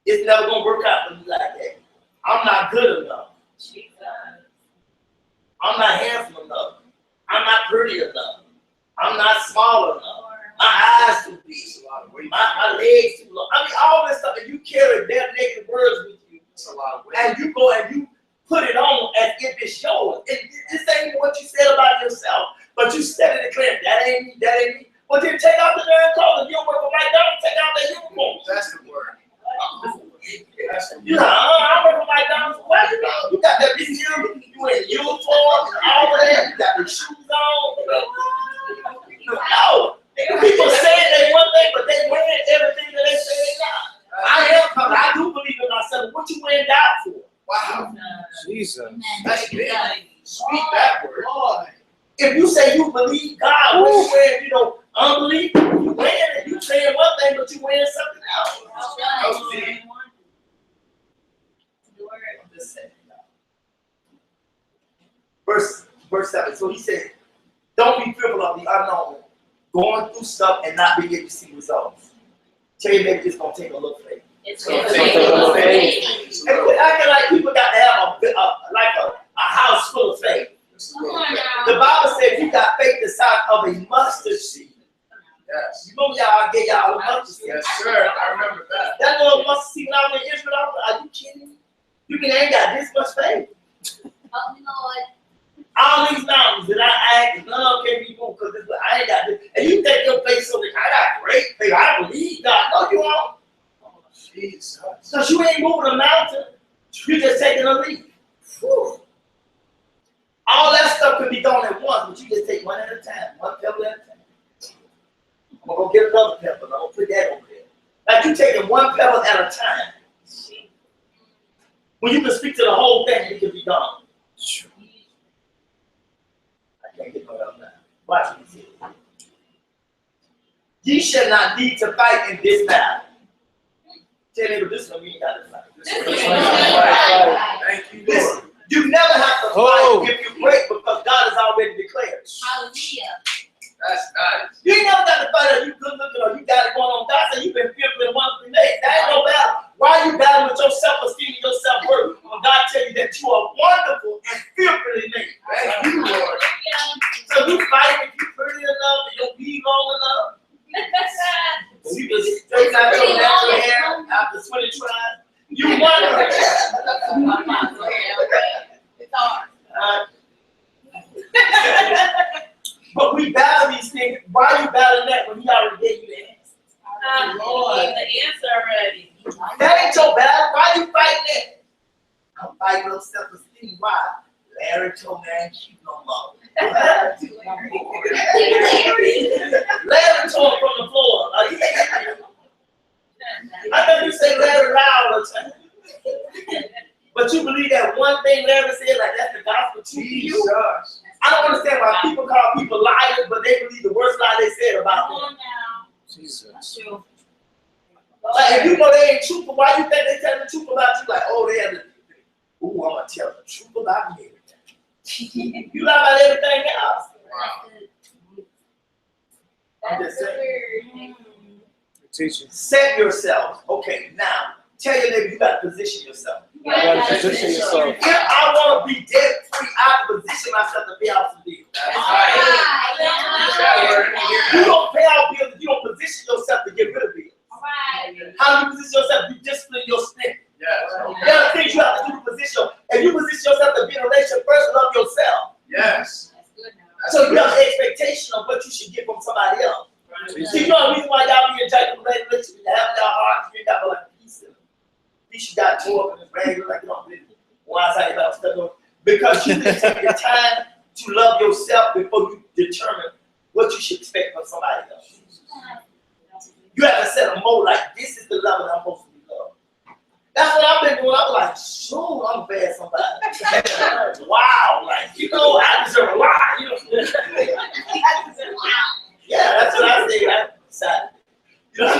It's never gonna work out for me like that. I'm not good enough. I'm not handsome enough. I'm not pretty enough. I'm not small enough. My eyes too big. My legs too long. I mean, all this stuff, and you carry their negative words with you. And you go and you put it on as if it's yours. This ain't what you said about yourself, but you said it declaring, that ain't me, that ain't me. Well, then take out the darn clothes. If you don't work for McDonald's, take out that uniform. That's the word. You know, I work for McDonald's. Why you know? You got that big uniform, you in uniform, and all of that. You got the shoes on. No. People saying they one thing, but they wearing everything that they say they got. I am coming. I do believe in myself. What you wearing out for? Wow. Jesus. That's big. Speak that word. Lord. If you say you believe God, what you wearing, you know, unbelief, you wearing it. You saying one thing, but you wearing something else. That's big. Verse 7. So he said, don't be fearful of the unknown, going through stuff and not being able to see results. Tell you maybe it's going to take a little faith. It's And quit acting like people got to have a house full of faith. The Bible says you got faith the size of a mustard seed. Yes. You know y'all gave y'all a mustard seed. Yes, sir. I remember that. That little mustard seed when I was in Israel, I was like, are you kidding me? You mean I ain't got this much faith? Oh, Lord. All these mountains that I asked, none of them can be moved because I ain't got this. And you take your faith so that I got great faith. I believe God. No, you won't. Jesus. Because you ain't moving a mountain. You just taking a leap. Whew. All that stuff can be done at once, but you just take one at a time, one pebble at a time. I'm going to go get another pebble. I'm going to put that over there. Like you taking one pebble at a time. When you can speak to the whole thing, it can be done. I can't get no help now. Watch what he says. Ye shall not need to fight in this battle. Tell me, this one we ain't got to fight. Thank you, Listen, Lord. you never have to fight if you break because God has already declared. Hallelujah. That's nice. You ain't never got to fight or you good looking or you got it going on. God said you've been fearfully and wonderfully made. That ain't no battle. Why are you battling with your self-esteem and your self-worth when God tell you that you are wonderful and fearfully made? Thank you, Lord. So you fight if you're pretty enough and your weave long enough. So you can straighten out your natural hair after 20 tries. You wonder. It's hard. But we battle these things. Why are you battling that when he already gave you the answer? Lord. The answer already. That ain't your battle. Why you fighting that? I'm fighting low self-esteem. Why? Larry told me I ain't cute no more. Larry told him from the floor. I thought you say Larry loud all the time. But you believe that one thing Larry said, like that's the gospel to you? Jesus. I don't understand why people call people liars, but they believe the worst lie they said about them. Jesus. Like if you know they ain't truthful, why you think they tell the truth about you? Like, oh, they have the ooh, I'm gonna tell the truth about me everything. You lie about everything else. Wow. I'm just saying. Teaching. Set yourself. Okay, now tell your neighbor you gotta position yourself. You gotta position yourself. If I want to be debt free, I have to position myself to pay off some bills. That's right. That word. You don't pay off bills if you don't position yourself to get rid of bills. How do you position yourself? You discipline your spending. Yes. There are things you have to do to position. If you position yourself to be in a relationship, first love yourself. Yes. So you have an expectation of what you should get from somebody else. See, you know the reason why y'all be in a relationship, you have y'all hearts, you got like peace in them. Peace you got tore up in the brain, like you don't believe it. Why I say about stuff? Because you didn't take the time to love yourself before you determine what you should expect from somebody else. You have to set a mold like this is the level that I'm supposed to be loved. That's what I've been doing. I'm like, sure, I'm bad somebody. Wow, like, you know, I deserve a lot. You know? Yeah, that's what I say. I decided. You know?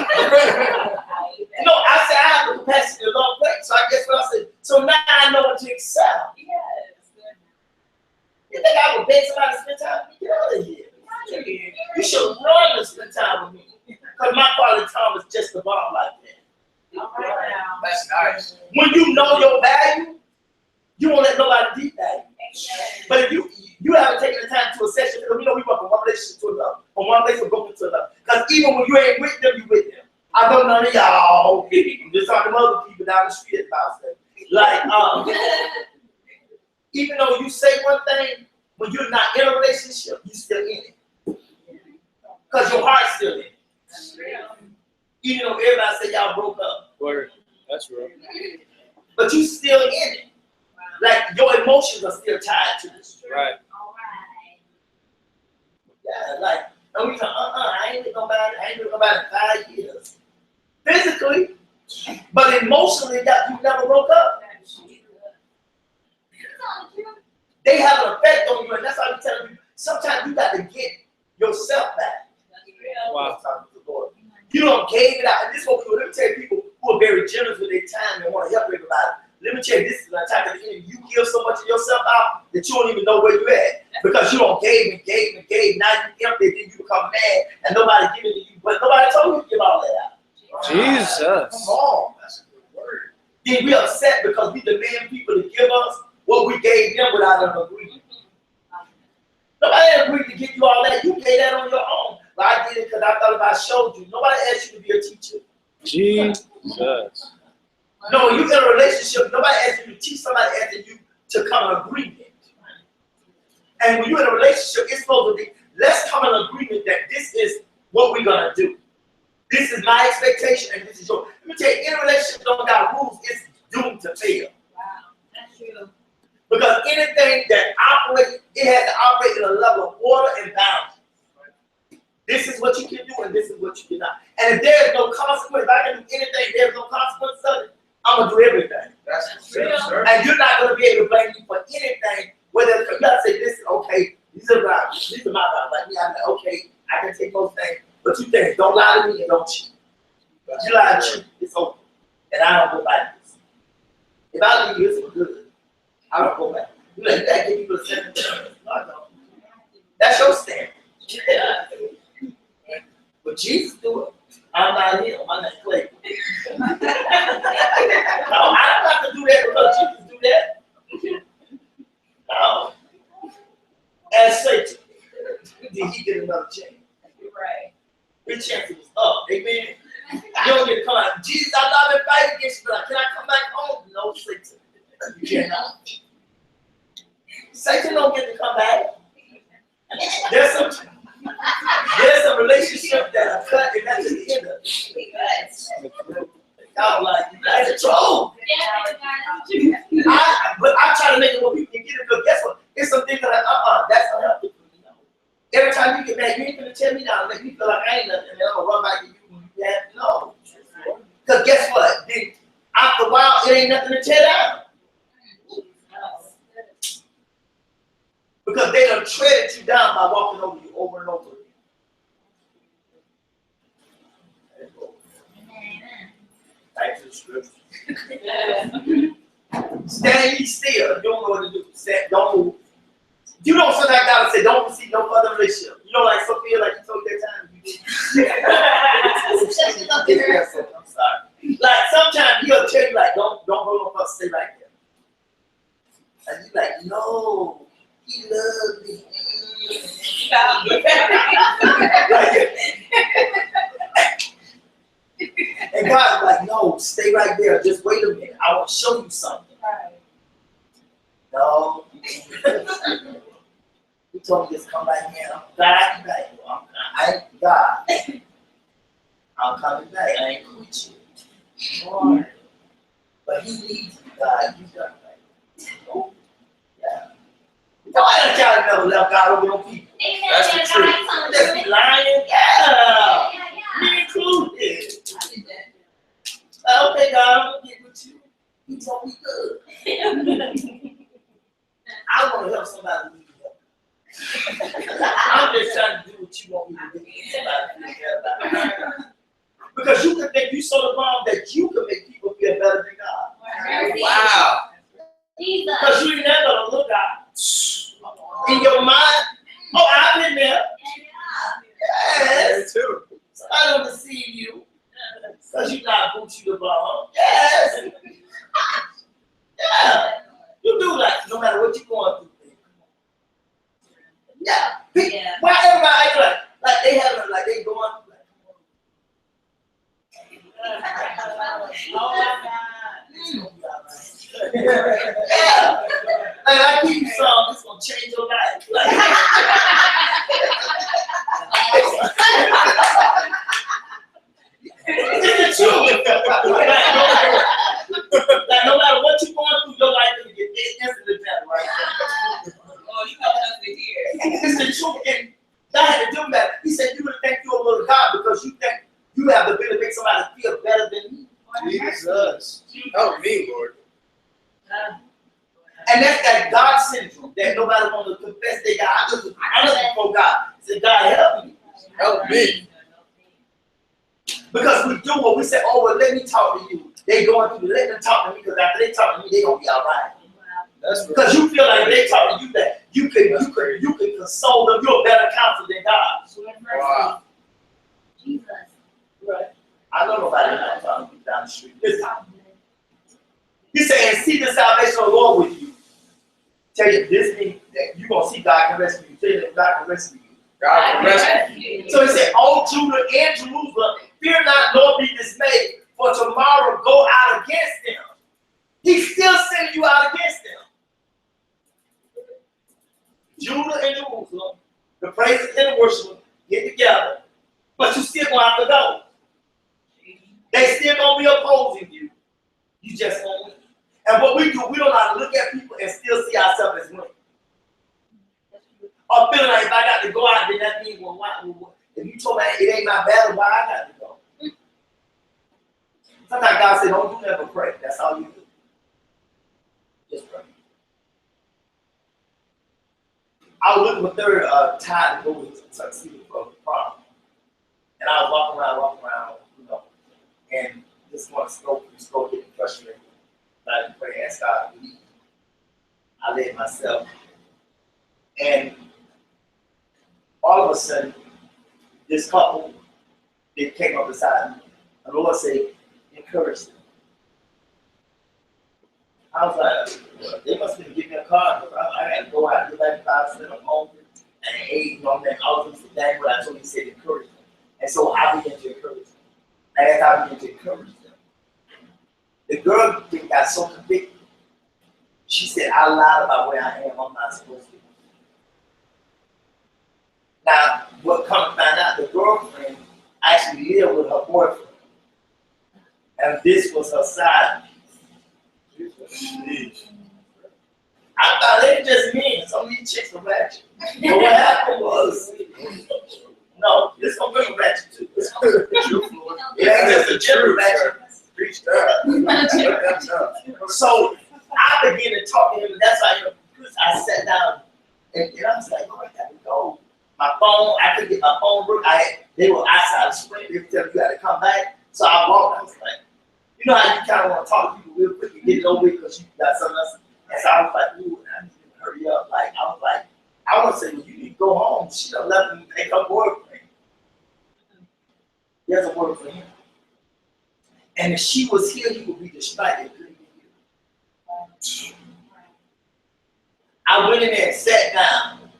No, I say I have the capacity to love great. So I guess what I said. So now I know what to excel. You think I would beg somebody to spend time with me? Get out of here. You should run to spend time with me. Because my quality time is just the bomb like that. That's nice. When you know your value, you won't let nobody devalue. But if you haven't taken the time to assess it, we know we work from one relationship to another, from one place we're going to another. Because even when you ain't with them, you with them. I know none of y'all. I'm just talking to other people down the street about stuff. Like, even though you say one thing, when you're not in a relationship, you still in it. Because your heart's still in it. Even though everybody say y'all broke up. Word. That's real. But you still in it. Like your emotions are still tied to this. Right. Yeah, like, and we say, I ain't with nobody, I ain't with nobody in 5 years. Physically, but emotionally, that you never broke up. They have an effect on you, and that's why I'm telling you, sometimes you got to get yourself back. Wow. You don't gave it out. And this is what let me tell you, people who are very generous with their time and want to help everybody. Let me tell you, this is the type of thing you give so much of yourself out that you don't even know where you're at. Because you don't gave and gave and gave. Now you empty, then you become mad, and nobody giving to you. But nobody told you to give all that out. Jesus. Come on. That's a good word. Then we upset because we demand people to give us what we gave them without an agreement. Nobody agreed to give you all that. You pay that on your own. But I did it because I thought if I showed you. Nobody asked you to be a teacher. Jesus. No, you in a relationship, nobody asked you to teach, somebody asking you to come to an agreement. And when you're in a relationship, it's supposed to be, let's come to an agreement that this is what we're going to do. This is my expectation and this is yours. Let me tell you, in a relationship don't got rules, it's doomed to fail. Wow, that's true. Because anything that operates, it has to operate in a level of order and balance. This is what you can do and this is what you cannot. And if there is no consequence, if I can do anything, there's no consequence of it, I'm going to do everything. That's true, sir. And you're not going to be able to blame me for anything, whether you got to say, listen, okay, these are values, these are my values. Like me, I'm like, okay, I can take those things, but two things, don't lie to me and don't cheat. If you lie and cheat, it's over. And I don't go back this. If I leave you, it's good. I don't go back. You like, you got to give people a second chance. No, I don't. That's your stand. But Jesus do it. I'm not him. I'm not Clay. No, I don't have to do that because Jesus do that. No. As Satan, did he get another chance? Right. His chance was up. Amen. You don't get to come out. Jesus, I love and fight against you, but can I come back home? No, Satan. You cannot. Satan don't get to come back. There's some relationship that are cut and that's the end of it. I'm like, you guys are troll. But I try to make it where people can get it, because guess what? It's some things that are that's unhealthy for me. Every time you get mad, you ain't gonna tell me now and make me feel like I ain't nothing, and then I'm gonna run back to you when you have no. Because guess what? Then after a while, it ain't nothing to tear down. Because they done treaded you down by walking over you over and over again. Back to the scripture. Stand ye still. You don't know what to do. Stand, don't move. You know sometimes God say, don't receive no further relationship. You know, like Sophia, like you told that time. You did. I'm sorry. Like sometimes he'll tell you, like, don't go no further, stay right there. And you like, no. He loves me. And God's like, no, stay right there. Just wait a minute. I want to show you something. Right. No. He told me just come back here. I'm glad you back. I ain't God. I'm coming back. I ain't with you. Lord. But he needs you, God. You done right. Oh, yeah. Nobody child never left God over no people. Amen. That's the Yeah, truth. God, son, Just be lying. Yeah. yeah. Me included. I did that. Okay, God, I'm gonna get with you. He told me good. I want to help somebody who needs help. I'm just trying to do what you want me to do. Somebody feel better about it. Because you can think you so the bomb that you can make people feel better than God. Wow. Jesus. Because you ain't never gonna look out in your mind. Oh, I've been there. Yes. Me too. I don't deceive you. Because you're not Gucci the bomb. Yes. Yeah. You do that no matter what you're going through. Yeah. Yeah. Why everybody act like they having like they going through Oh my God. yeah. Like I give you some, it's gonna change your life. Like, it's the truth. Like no matter what you're going through, your life is gonna get instantly better, right? Oh, you got us to hear. It's the truth, and God had to do that. He said, "You would think you're a little God because you think you have the ability to make somebody feel better than you." Jesus. Help me, Lord. And that's that God syndrome that nobody want to confess they got. I just before God. Say, God help me. Help me. Because we do what we say, oh well, let me talk to you. They going through, let them talk to me because after they talk to me, they gonna be all right. That's Because you feel like they talk to you that you can console them. You're a better counselor than God. Wow. Jesus. Right. I know nobody not talking to you down the street. Listen. He said, and see the salvation of the Lord with you. Tell you this means that you're going to see God can rescue you. Tell you that God can rescue you. God can rescue you. So he said, oh Judah and Jerusalem, fear not nor be dismayed, for tomorrow go out against them. He's still sending you out against them. Judah and Jerusalem, the praises and the worship get together, but you still going to have to go. They still going to be opposing you. You just won't win. And what we do, we don't know how to look at people and still see ourselves as winning. Or feeling like if I got to go out, then that means, well, why, if you told me it ain't my battle, why I got to go? Sometimes God said, don't do never pray. That's all you do. Just pray. I was looking for third time to go to Tuxedo for the prom. And I was walking around, and just want to stroke getting frustrated. I pray, ask God to lead. I led myself. And all of a sudden, this couple, they came up beside me. And the Lord said, encourage them. I was like, well, they must have been giving me a card. I had to go out and get back 5 cents. I'm hungry. And I ate, I was just dang what I told him. He said, encourage them. And so I began to encourage them. And as I began to encourage them, the girl got so convicted. She said, I lied about where I am. I'm not supposed to be. Now, what come to find out, the girlfriend actually lived with her boyfriend. And this was her side piece. I thought it just means some of these chicks were ratchet. But what happened was, no, this gonna bring a ratchet too. It ain't just a general ratchet. So I began to talk to him, and that's why I sat down and I was like, oh, I gotta go. My phone, I couldn't get my phone broke. They were outside the spring, they tell me you gotta come back. So I walked, I was like, you know how you kind of want to talk to people real quick and get it over with because you got something else. And so I was like, ooh, I need to hurry up. Like, I was like, I want to say, well, you need to go home. She done left me take her boyfriend. There's a word for him. And if she was here, he would be distracted. I went in there and sat down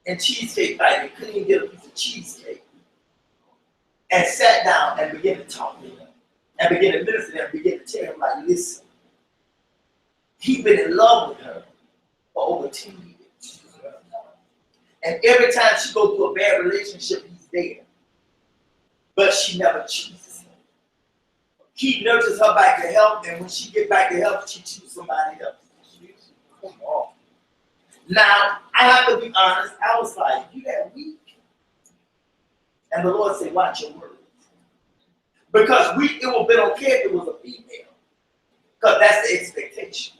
and Cheesecake Factory, couldn't even get a piece of cheesecake. And sat down and began to talk to him. And began to minister to him, began to tell him, like, listen, he's been in love with her for over 10 years. And every time she goes through a bad relationship, he's there. But she never chooses him. He nurtures her back to health, and when she get back to health, she chooses somebody else. Come on. Now, I have to be honest, I was like, you that weak? And the Lord said, watch your words. Because it would have been okay if it was a female. Because that's the expectation.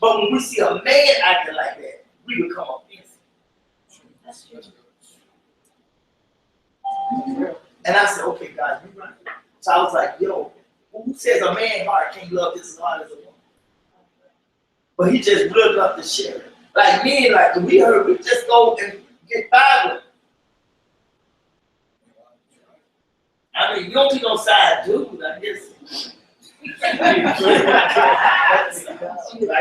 But when we see a man acting like that, we become offensive. That's true. And I said, okay, God, you right. So I was like, yo, who says a man's heart can't love just as hard as a woman? But he just really loved to share it. Like me, like we heard, we just go and get by with it. I mean, you don't be no side dude, I guess. I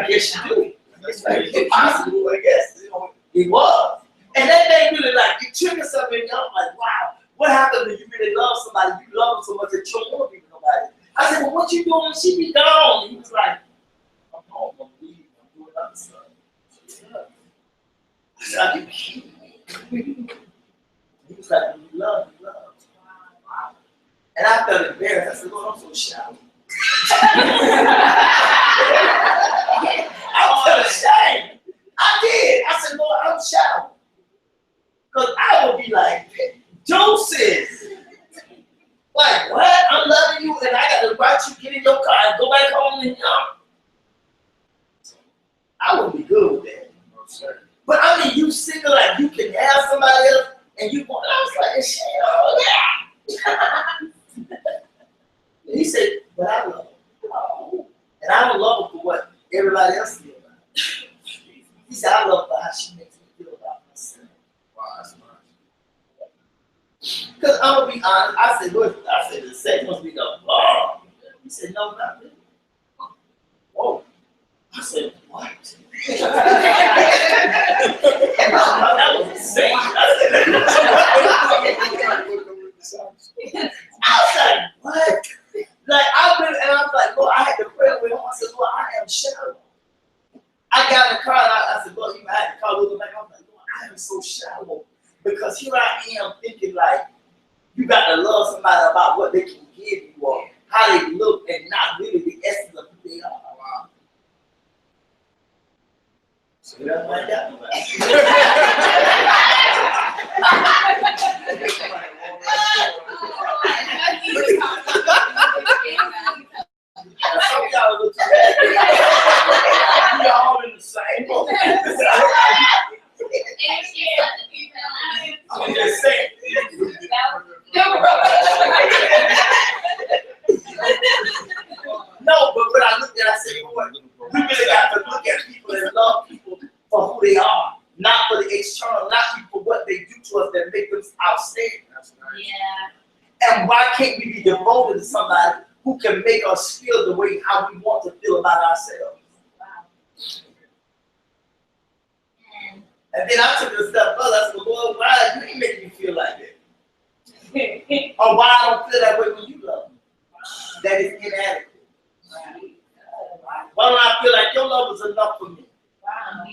guess you do. It's like impossible, I guess. You know, it was. And that thing really like, it triggered something in me. I'm like, wow, what happened when you really love somebody? You love them so much that you don't want to be with nobody. I said, well, what you doing when she be gone? And he was like, I'm home, I'm leaving, I'm doing other stuff. I said, are you kidding me? He was like, you love, you love. Wow. And I felt embarrassed. I said, Lord, I'm so shallow. I felt ashamed. I did. I said, Lord, I'm shallow. Because I would be like, deuces. Like, what? I'm loving you, and I got to watch you get in your car and go back home and I wouldn't be good with that. No, sir. But I mean, you single, like you can have somebody else, and you want. I was like, shit, oh yeah. He said, but I love her. Oh. And I don't love her for what everybody else feels about her. He said, I love her for how she makes me feel about myself. Wow, that's nice. Because I'm going to be honest, I said, look, the sex must be the bomb. He said, no, not really. Whoa. I said, what? That was insane. I was like, what? Like, and I was like, Lord, I had to pray with him. I said, Lord, I am shallow. I got in the car and I said, Lord, I had to call looking back. I was like, Lord, I am so shallow. Because here I am thinking like, you got to love somebody about what they can give you or how they look and not really the essence of who they are. Wow. So that's like that. Some of y'all look too bad. We all in the same boat. I'm just saying. No, but when I looked at it, I said, Lord, we really got to look at people and love people for who they are, not for the external, not for what they do to us that make them outstanding. Yeah. And why can't we be devoted to somebody who can make us feel the way how we want to feel about ourselves? Wow. And then I took it a step further. I said, Lord, why you ain't making me feel like that? Or why I don't feel that way when you love me? That is inadequate. Why don't I feel like your love is enough for me? Wow.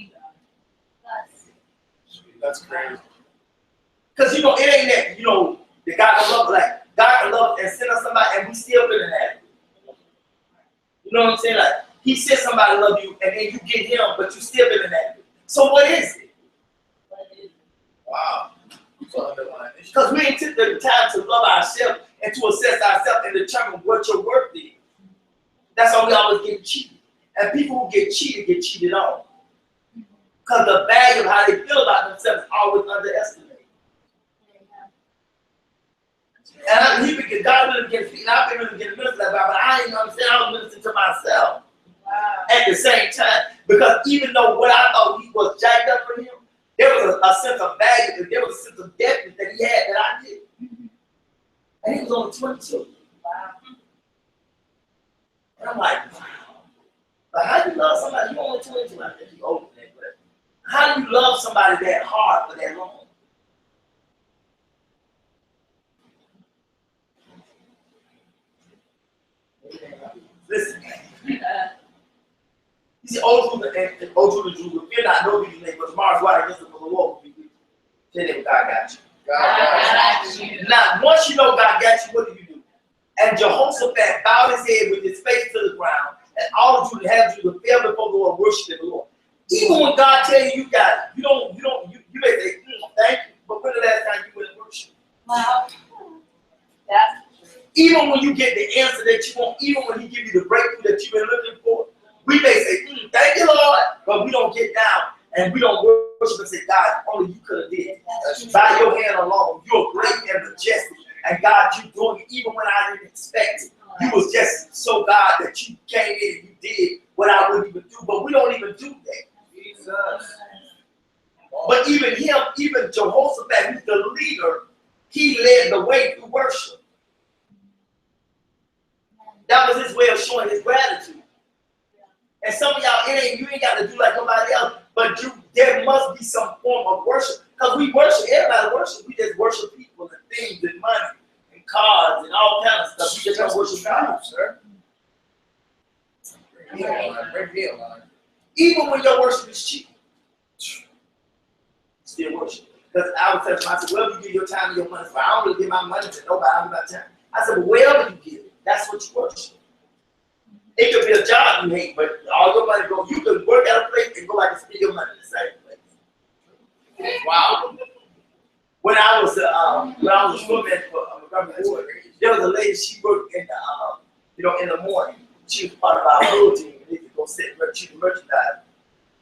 That's crazy. Because, you know, it ain't that, you know, the God can love, like, God can love and send us somebody and we still feel inadequate. You know what I'm saying? Like, he said somebody love you and then you get him, but you still feel inadequate. So what is it? Wow. So underline. Because we ain't took the time to love ourselves and to assess ourselves and determine what your worth is. That's why we always get cheated. And people who get cheated on. Because the value of how they feel about themselves is always underestimated. And God really gets feet, and I've been really getting ministered about, but I didn't understand. I was ministering to myself at the same time. Because even though what I thought he was jacked up for him, there was a sense of value, and there was a sense of depth that he had that I did. And he was only 22. Wow. And I'm like, wow. But how do you love somebody? You're only 22. I think you're older than that, but how do you love somebody that hard for that long? Listen. He said, O Judah and O Judah Jews, fear not, no be name, but tomorrow's white against them for the Lord will be with you. Tell them God got you. God got you. Now, once you know God got you, what do? And Jehoshaphat bowed his head with his face to the ground, and all of Judah had Judah fell before the Lord, worshiping the Lord. Even when God tell you you got it, you may say, thank you, but when the last time you went and worship? Wow. That's Even when you get the answer that you want, even when he give you the breakthrough that you've been looking for, we may say, thank you, Lord, but we don't get down and we don't worship and say, God, only you could have did it. By your hand alone, you're great and majestic. And God, you doing it even when I didn't expect it. You was just so God that you came in and you did what I wouldn't even do. But we don't even do that. Jesus. But even him, even Jehoshaphat, who's the leader, he led the way through worship. That was his way of showing his gratitude. And some of y'all, you ain't got to do like nobody else, but there must be some form of worship. Because we worship, everybody worship. We just worship people and things and money and cars and all kinds of stuff. We just don't worship God, sir. Even when your worship is cheap, still worship. Because I was telling myself, wherever you give your time and your money for, I don't really give my money to nobody, I don't give my time. I said, but wherever you give it, that's what you worship. It could be a job you hate, but all your money go, you could work at a place and go back and spend your money in the same place. Wow. When I was a footman for a government board, there was a lady, she worked in the, in the morning. She was part of our whole team, and they could go sit and check the merchandise.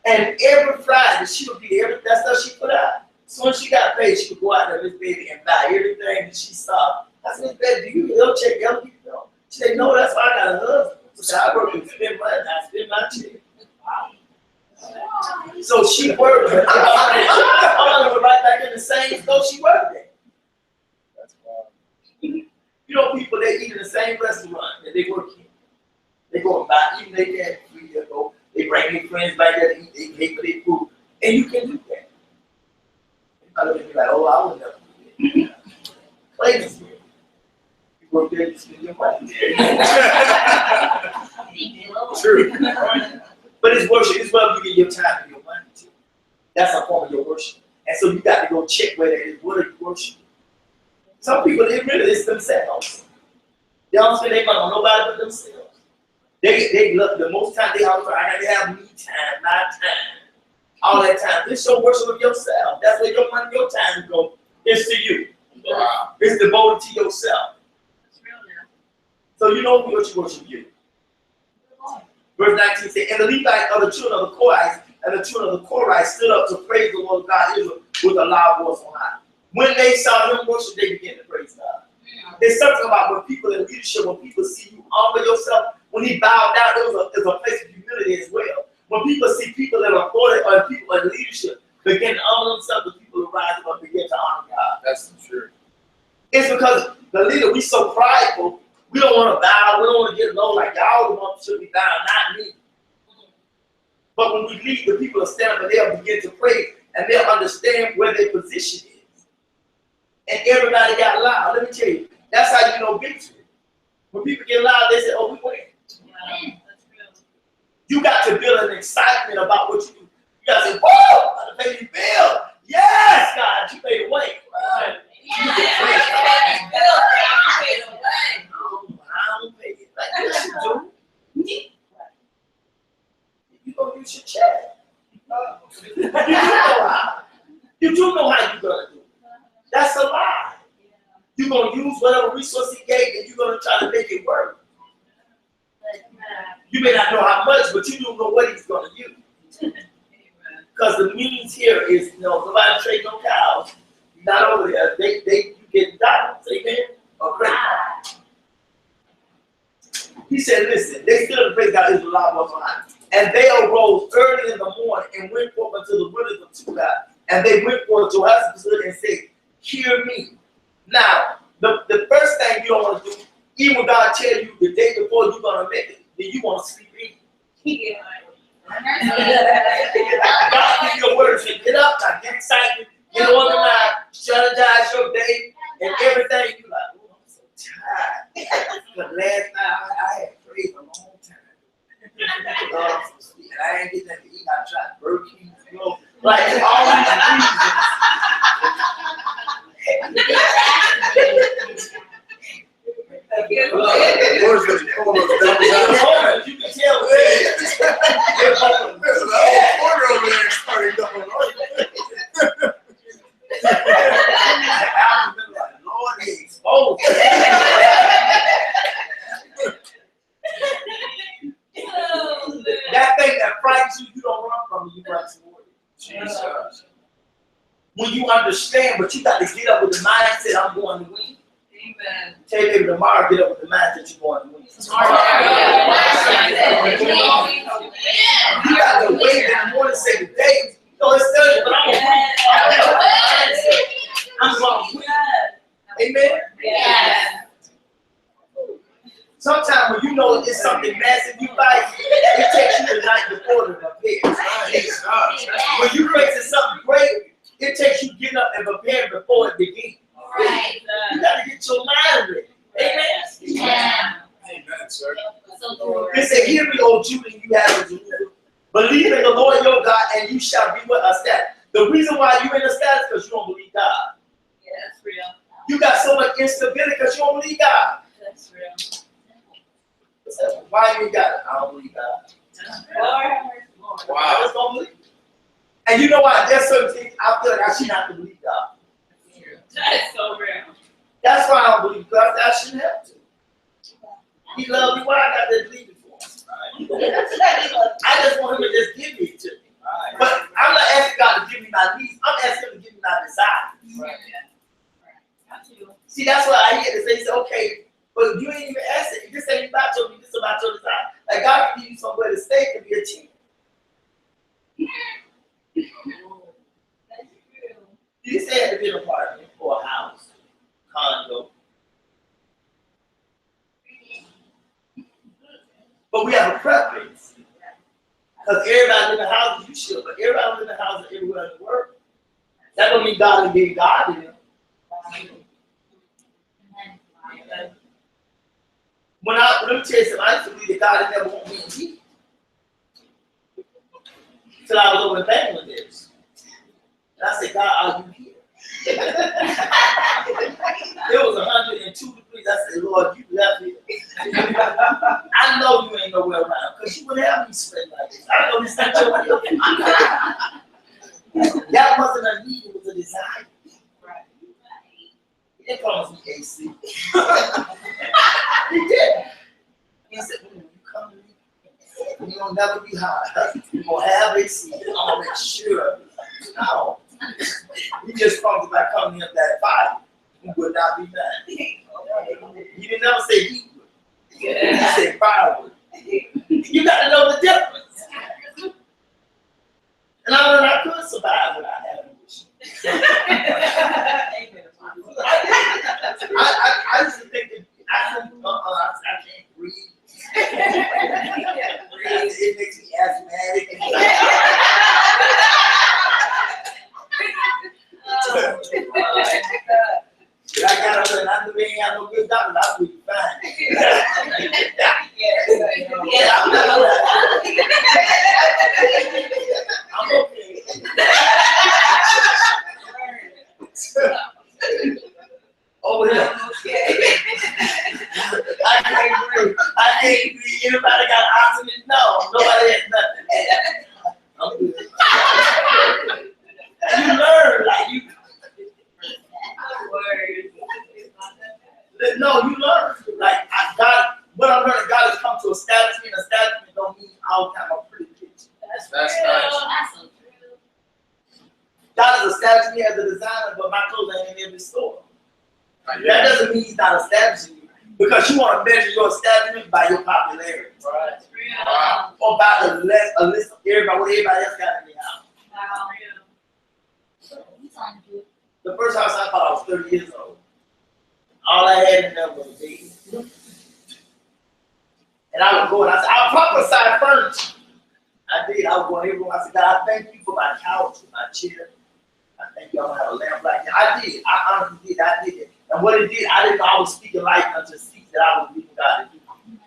And every Friday, she would be that stuff she put out. So when she got paid, she would go out there, Miss Baby, and buy everything that she saw. I said, Miss Baby, do you check young people? No. She said, no, that's why I got a husband. So I work and spend money, I spend my check. Wow. So she worked. I'm gonna go right back in the same store she worked at. That's wild. You know, people that eat in the same restaurant that they work in. They go and buy, even they can't free to go. They bring their friends back there to eat, they pay for their food. And you can do that. I look at you like, oh, I would never do that. Crazy. You work there, you spend your money. True. But it's worship. It's where you get your time and your money to. That's a form of your worship. And so you got to go check where that is. What are you worshiping? Some people, it's themselves. They don't spend their money on nobody but themselves. They look, the most time they always I got to have me time, my time, all that time. This your worship of yourself. That's where your money, your time go. It's to you. Wow. It's devoted to yourself. It's real now. So you know what you worship you. Verse 19 says, and the Levites of the children of the Korites and the children of the Korites stood up to praise the Lord God Israel with a loud voice on high. When they saw him worship, they began to praise God. There's something about when people in leadership, when people see you humble yourself, when he bowed down, there's a place of humility as well. When people see people in authority or people in leadership begin to honor themselves, the people who rise up and begin to honor God. That's true. It's because the leader, we so prideful, we don't want to bow, we don't want to get low like y'all want to be down, not me. But when we lead, the people will stand up and they'll begin to pray and they'll understand where their position is. And everybody got loud. Let me tell you, that's how you know victory. When people get loud, they say, oh, we win. Yeah, that's real. You got to build an excitement about what you do. You got to say, whoa, I made you feel. Yes, God, you made a way. Right? Yeah, I don't pay it. Like yes, you do. You gonna use your check. You do know how you're gonna do it. That's a lie. You're gonna use whatever resource he gave and you're gonna try to make it work. You may not know how much, but you don't know what he's gonna use. Because the means here is, nobody trade no cows. Not over there. You get dollars, amen, or credit card. He said, listen, they still praise God is a lot more high. And they arose early in the morning and went forth unto the wilderness of Judah. And they went forth to Jehoshaphat and said, hear me. Now, the first thing you don't want to do, even when God tell you the day before you're going to make it, then you want to sleep in. Yeah. God give you a word, say, get up, now, get excited, get organized, strategize your day, and everything. You're like, oh, I'm so tired. But last night I had prayed a long time. Lord, I'm so sweet. And I ain't get nothing to eat. I tried Burger King, like all these reasons. You can tell. when you understand, but you got to get up with the mindset, I'm going to win. Amen. Tell your neighbor tomorrow, get up with the mindset, you're going to win. You got to wait in the morning and say, today, no, it's Thursday, but I'm going to win. Amen? Yes. Sometimes when you know it's something massive you fight, it takes you the night before to prepare. When you facing something great, it takes you getting up and preparing before it begins. Right. You got to get your mind ready. Amen? Yeah. Amen, sir. So true. It said, hear me, O Judah, you have a Jerusalem. Believe in the Lord your God, and you shall be with us. The reason why you're in the status is because you don't believe God. Yeah, that's real. You got so much instability because you don't believe God. That's real. Why you got it? I don't believe God. I just don't believe it. And you know what? There's certain things I feel like I should not to believe God. That's so real. That's why I don't believe God. I shouldn't have to. He loves me. Why I got to believe it for? I just want him to just give it to me. But I'm not asking God to give me my needs. I'm asking him to give me my desires. Right. See, that's what I hear. They say, okay, but you ain't even asking. This ain't about your needs. This is about your desire. Like God can give you somewhere to stay to be a team. That's true. You say it to be an apartment or a house, condo. But we have a preference. Because everybody live in houses, you should, but everybody live in houses everywhere in the world. That don't mean God will give God to them. Let me tell you something, I used to believe that God had never want me in heat. Till I was over in Bangladesh. And I said, God, are you here? It was 102 degrees. I said, Lord, you left here. I know you ain't nowhere around because you wouldn't have me sweating like this. I know this not your will. That wasn't a need, it was a desire. He didn't promise me AC. He did. He said, when you come to me, you're going to never be hot. You're going to have AC. I'm going to make sure. No. He just talked about coming up that fire. He would not be mad. He didn't never say he would. He said fire would. You got to know the difference. And I learned I could survive without having wishes. I used to think that I can't breathe. It makes me asthmatic. I got up and I knew they ain't have no good doctor, I would be fine. I'm okay. Over here. I can't breathe. Anybody got oxygen? No, nobody has nothing. I'm good. You learn, like you. No, you learn. Like what I'm learning, God has come to establish me, and establishment don't mean all the time I'm pretty kitchen. That's nice. God has established me as a designer, but my clothes ain't in every store. That doesn't mean he's not establishing you. Because you want to measure your establishment by your popularity. Right. Or by a list of everybody, what everybody else got in their house. The first house I bought, I was 30 years old. All I had in there was a bed. And I would go and I said, I'll prophesy furniture. I did. I would go in every room. I said, God, I thank you for my couch and my chair. I thank you. I don't have a lamp like that. I did. I honestly did. I did it. And what it did, I didn't know I was speaking life unto seeds that I was believing God to do.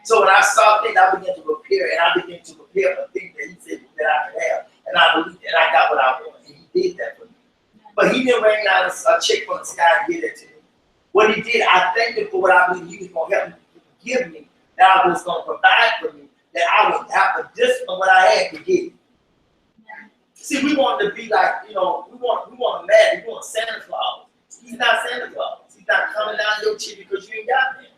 So when I saw things, I began to prepare, and I began to prepare for things that He said that I could have. And I believed, and I got what I wanted. And He did that for me. But He didn't rain down a check from the sky and give it to me. What He did, I thanked Him for what I believe He was going to help me to give me, that I was going to provide for me, that I would have to discipline what I had to give. See, we want to be like, we want a man, we want Santa Claus. He's not Santa Claus. He's not coming down your chimney because you ain't got him.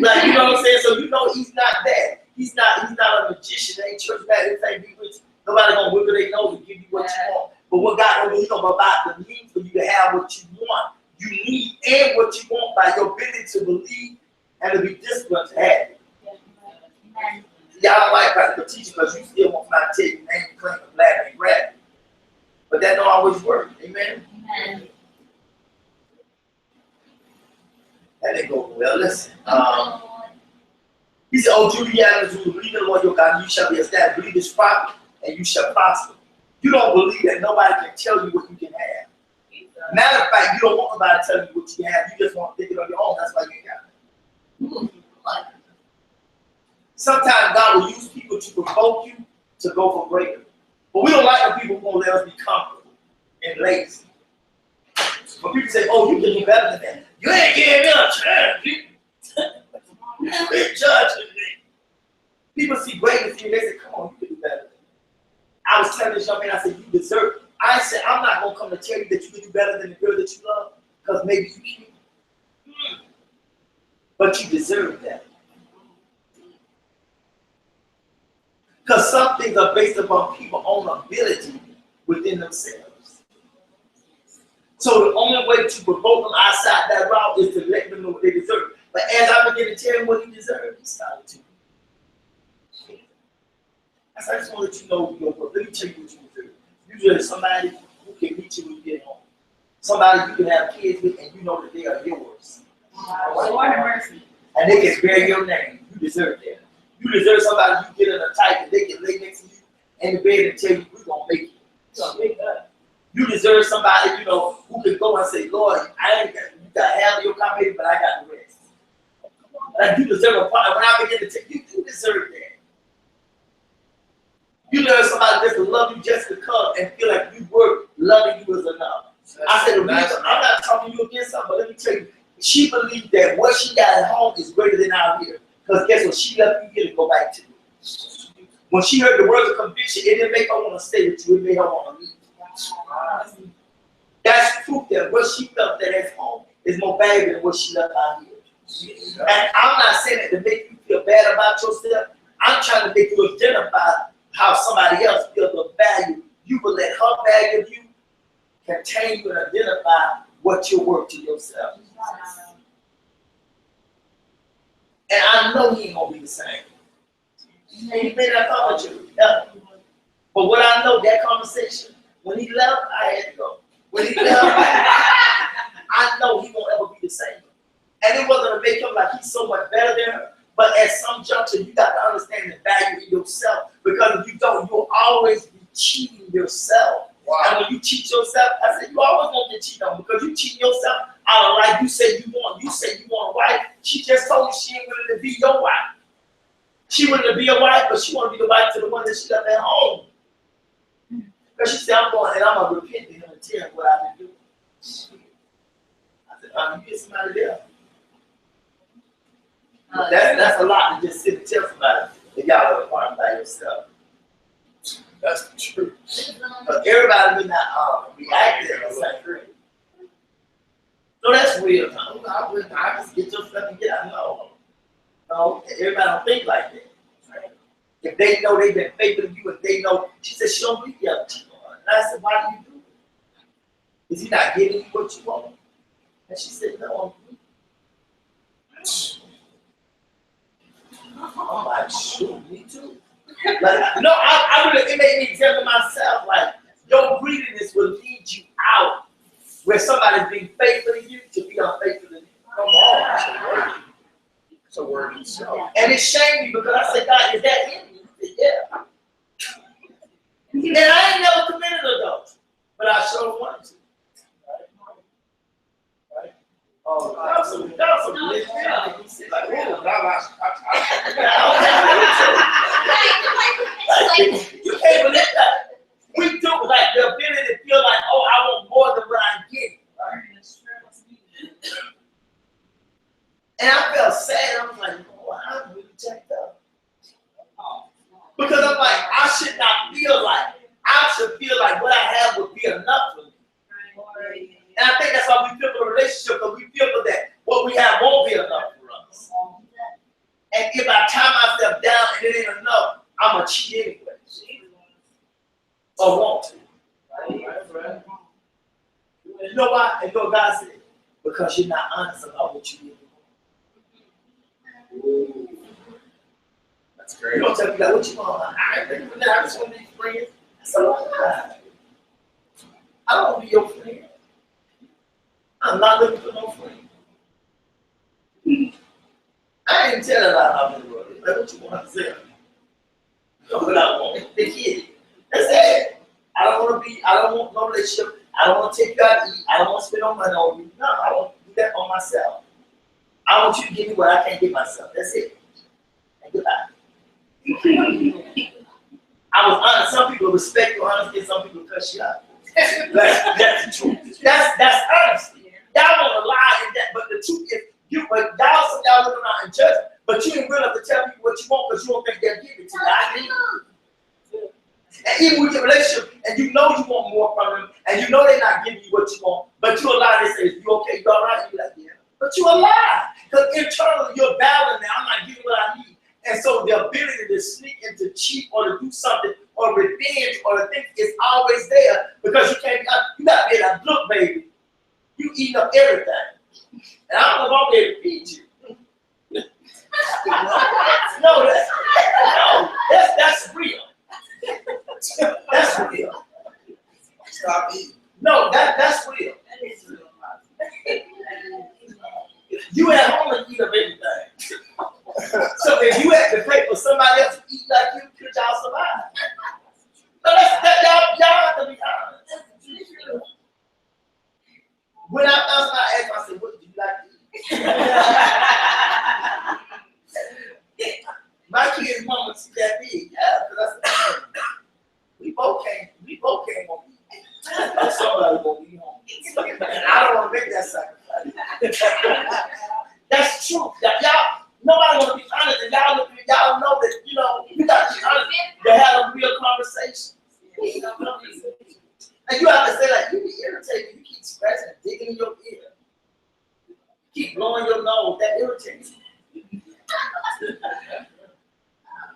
Like, you know what I'm saying? So he's not that. He's not a magician. Ain't church back. This ain't be rich. Nobody gonna wiggle their nose and give you what you want. But what God knows, He's gonna provide the means for you to have what you want, you need, and what you want by your ability to believe and to be disciplined to have it. Y'all don't like practical teaching because you still want to tell you name, claim, and blab, and grab it. But that don't always work. Amen? That didn't go well. Listen. He said, "Oh, Julianus, who believe in the Lord your God, you shall be established. Believe this prophet, and you shall prosper." You don't believe that nobody can tell you what you can have. Matter of fact, you don't want nobody to tell you what you can have. You just want to think it on your own. That's why you ain't got it. Sometimes God will use people to provoke you to go for greater. But we don't like when people won't let us be comfortable and lazy. When people say, "Oh, you can do better than that," you ain't giving me a chance. You ain't judging me. People see greatness in you, they say, "Come on, you can do better than that." I was telling this young man, I said, "You deserve it." I said, "I'm not going to come to tell you that you can do better than the girl that you love, because maybe you can. But you deserve that." Because some things are based upon people's own ability within themselves. So the only way to provoke them outside that route is to let them know what they deserve. But as I begin to tell him what he deserves, he started to. I said, "I just want to let you know your worth. Let me tell you what you deserve. You deserve somebody who can meet you when you get home. Somebody you can have kids with and you know that they are yours. And they can bear your name. You deserve that. You deserve somebody you get in a tight and they can lay next to you in the bed and tell you, we're going to make it. We're going to make that. You deserve somebody, you know, who can go and say, "Lord, I ain't got, you got half of your copy, but I got the rest." Like you deserve a part. When I begin to tell you, you deserve that. You deserve somebody just to love you just to come and feel like you were loving you is enough. I said, I'm not talking you against something, but let me tell you, she believed that what she got at home is greater than out here. Because guess what? She left you here to go back to. When she heard the words of conviction, it didn't make her want to stay with you. It made her want to leave. That's proof that what she felt that at home is more valuable than what she left out here. And I'm not saying that to make you feel bad about yourself. I'm trying to make you identify how somebody else feels the value. You will let her value you contain you and identify what you're worth to yourself. And I know he ain't gonna be the same. He may not come with you. Yeah. But what I know, that conversation, when he left, I had to go. When he left, I know he won't ever be the same. And it wasn't to make him like he's so much better than her. But at some juncture, you got to understand the value in yourself. Because if you don't, you'll always be cheating yourself. Wow. And when you cheat yourself, I said, you always want to get cheated on because you cheat yourself out of life. You say you want a wife. She just told you she ain't willing to be your wife. She willing to be a wife, but she want to be the wife to the one that she left at home. Because she said, I'm going and I'm going to repent to him and tell him what I've been doing. I said, you get somebody there. That's a lot to just sit and tell somebody if y'all are apart by yourself. That's the truth. But everybody may not react to the same thing. So that's weird. I just get your stuff and get out. No, everybody don't think like that. Right? If they know they've been faithful to you, if they know, she said she don't believe you have to cheat on her. And I said, why do you do it? Is he not giving you what you want? And she said, no, I'm like, shoot, me too. Like, no, I really, it made me examine myself. Like, your greediness will lead you out where somebody's being faithful to you to be unfaithful to you. Come on. It's a word itself. And it shamed me because I said, God, is that in you? He said, yeah. And I ain't never committed adultery, but I sure wanted to. Right? Oh, that was some religion. Like, you can't believe that. We do like the ability to feel like, oh, I want more than what I'm getting. Right? And I felt sad. I was like, oh, I'm really checked up. Because I'm like, I should not feel like, I should feel like what I have would be enough for me. And I think that's why we feel for the relationship, because we feel for that. What we have won't be enough for us. And if I tie myself down and it ain't enough, I'm going to cheat anyway. Or want to. Right? right. You know why? And you know what God said? Because you're not honest about what you did. That's You great. don't tell me that what you want. I ain't ready for that. I just want to be friends. So I don't want to be your friend. I'm not looking for no friend. I ain't telling a lot of people. Like, what you want to say? You know what I want. The kid. That's it. I don't want no relationship. I don't want to take you out to eat. I don't want to spend no money on you. No, I want to do that on myself. I want you to give me what I can't give myself. That's it. And goodbye. I was honest. Some people respect your honesty, and some people cuss you out. That's the truth. That's honesty. Y'all want to lie in that, but the truth is, but some y'all looking around and judge, but you ain't willing to tell people what you want because you don't think they'll give it to you. I need it. And even with your relationship, and you know you want more from them, and you know they're not giving you what you want, but you a lie. They say, "You okay? You all right?" You like, "Yeah," but you a lie because internally you're battling that I'm not getting what I need. And so the ability to sneak and to cheat or to do something or revenge or to think is always there because you can't. You got to be like, "Look, baby, you eating up everything, and I don't know if I'm able to feed you." No, that's real. That's real. Stop eating. No, that's real. You at home and eat up everything. So if you had to pay for somebody else to eat like you, could y'all survive? No, y'all have to be honest. When I asked, I said, "What do you like to eat?" My kid's mama, she that big, yeah, because I said, we both came home. Somebody gonna be home. And I don't want to make that sacrifice. That's true. Y'all, nobody want to be honest, and y'all know that, you know, you got to be honest to have a real conversation. And you have to say, like, you be irritated, you keep scratching and digging in your ear. You keep blowing your nose, that irritates me.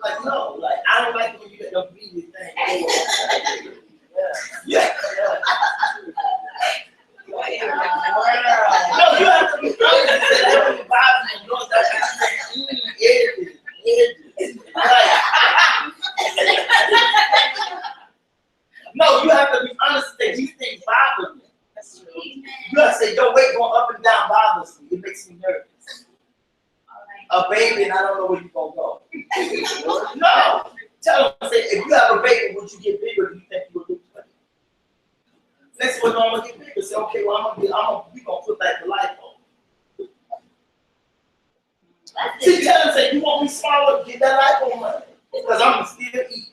Like, no, like, I don't like when you get the breathing thing. Yeah. No, you have to be honest and say, "That don't bother me." No, that's what you say. No, you have to be honest and say, "These things bother me." You have to say, "Your weight going up and down bothers me. It makes me nervous." A baby, and I don't know where you're going to go. No. Tell them, say, if you have a baby, would you get bigger? Do you think you would lose weight? Next one, I'm going to get bigger. Say, okay, well, we're going to put back the light on. See, tell them, say, you want me smaller? Get that light on money. Because I'm going to still eat.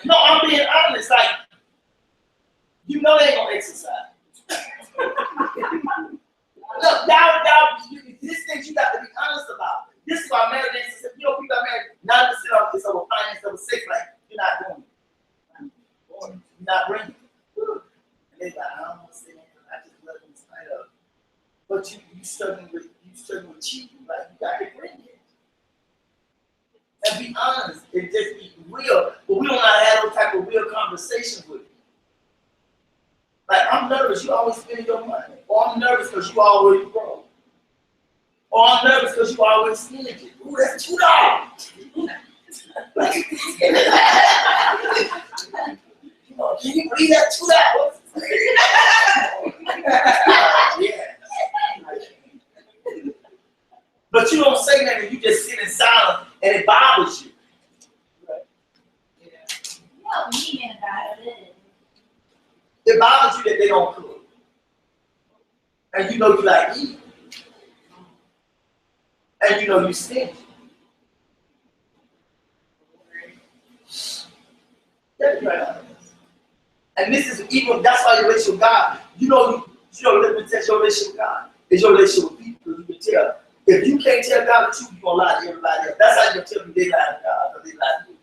No, I'm being honest. Like, you know they ain't going to exercise. Look, this thing you got to be honest about. This is why marriage is, you know, people are married 9% of this over finance over sex, like, you're not doing it. You're not bringing it. And they're like, I don't want to say anything, I just let them sign up. But you struggling with cheating, like, you got to bring it. And be honest, and just be real. But we don't know how to have those type of real conversations with you. Like, I'm nervous, you always spend your money. Or I'm nervous because you always broke. Or I'm nervous because you always stingy. Ooh, that's $2. Can you believe that $2? Yeah. But you don't say nothing, you just sit in silence and it bothers you. It bothers you that they don't cook. And you know you like eating. And you know you stingy. And this is even, that's why your relationship with God, you know, let me test your relationship with God. It's your relationship with people. You can tell. If you can't tell God the truth, you're going to lie to everybody else. That's how you can tell me they lie to God or they lie to you.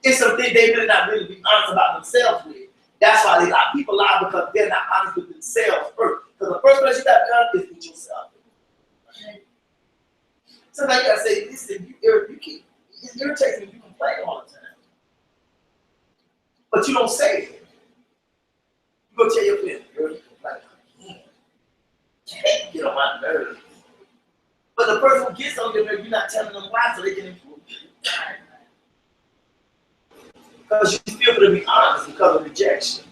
It's something they really not really be honest about themselves with. That's why they lie. People lie because they're not honest with themselves first. Because the first place you got to be honest is with yourself. Sometimes you got to say, listen, it irritates me when you complain all the time. but you don't say it. You go tell your friend, girl, you like, get on my nerves. But the person who gets on your nerves, you're not telling them why so they can improve. Because you feel to be honest because of rejection.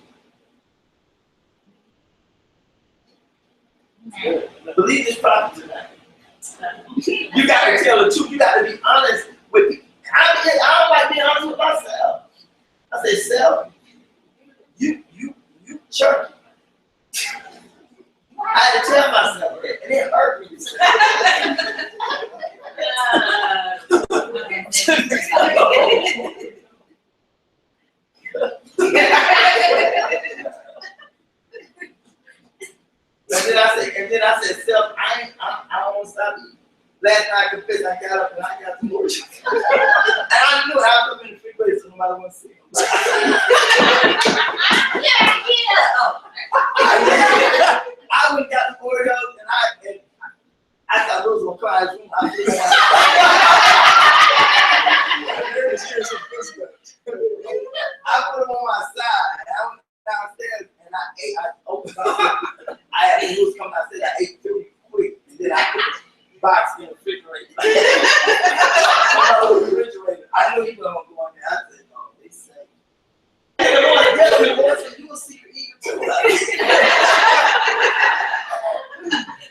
Believe this prophet tonight. You got to tell the truth. You got to be honest with me. I don't like being honest with myself. I say, self, you church. I had to tell myself that, and it hurt me to say and then I said, self, I don't want to stop eating. Last night I confessed, I got up and I got some more. And I knew I was in the freeway so nobody want to see him. I went and got the Oreos and I thought those were cries. I put them on my side. I went downstairs and I ate. I opened up. I had the news come downstairs. I ate really quick. And then I put the box in the refrigerator. I knew he wasn't going to go in there. I said, no, they say. And the Lord said, you a secret eater too.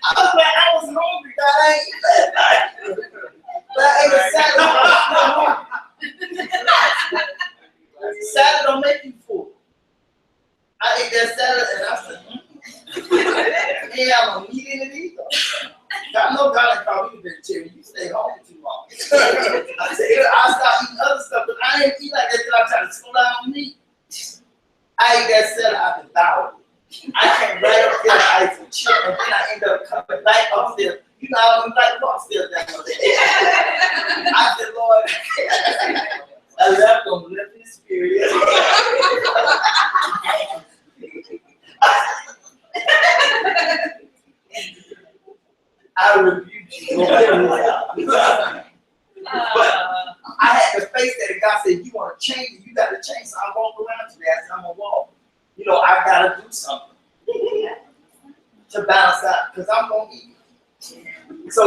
I was like, I was hungry, God. I ain't eat that night. But I ate a salad. Salad don't make you full. I ate that salad and I said, yeah, I don't need any of these. I know God ain't called me to vegetarian. You stay home too long. I said, I start eating other stuff, but I ain't eat like that till I try to slow down on meat. I ate that salad, I devoured it. I came right up there, I ate some chicken, and then I ended up coming back upstairs. You know, I don't like to go upstairs that much. I said, Lord, I left them, left in spirit. I rebuke you. But I had to face that, and God said, you want to change it, you got to change. So I walked around today. I said, I'm going to walk. You know, I got to do something to balance out, because I'm going to eat. So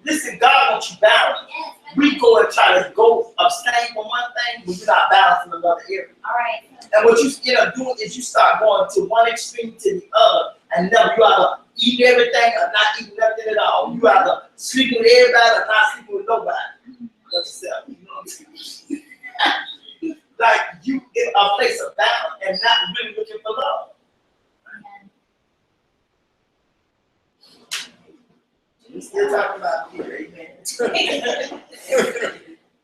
listen, God wants you balanced. We go and try to go abstain from one thing, but you're not balanced in another area. All right. And what you end up doing is you start going to one extreme to the other, and never you either eat everything or not eat nothing at all. You either sleeping with everybody or not sleeping with nobody. Yourself, you know what I'm saying? Like you in a place of balance and not really looking for love. We still talking about here, amen.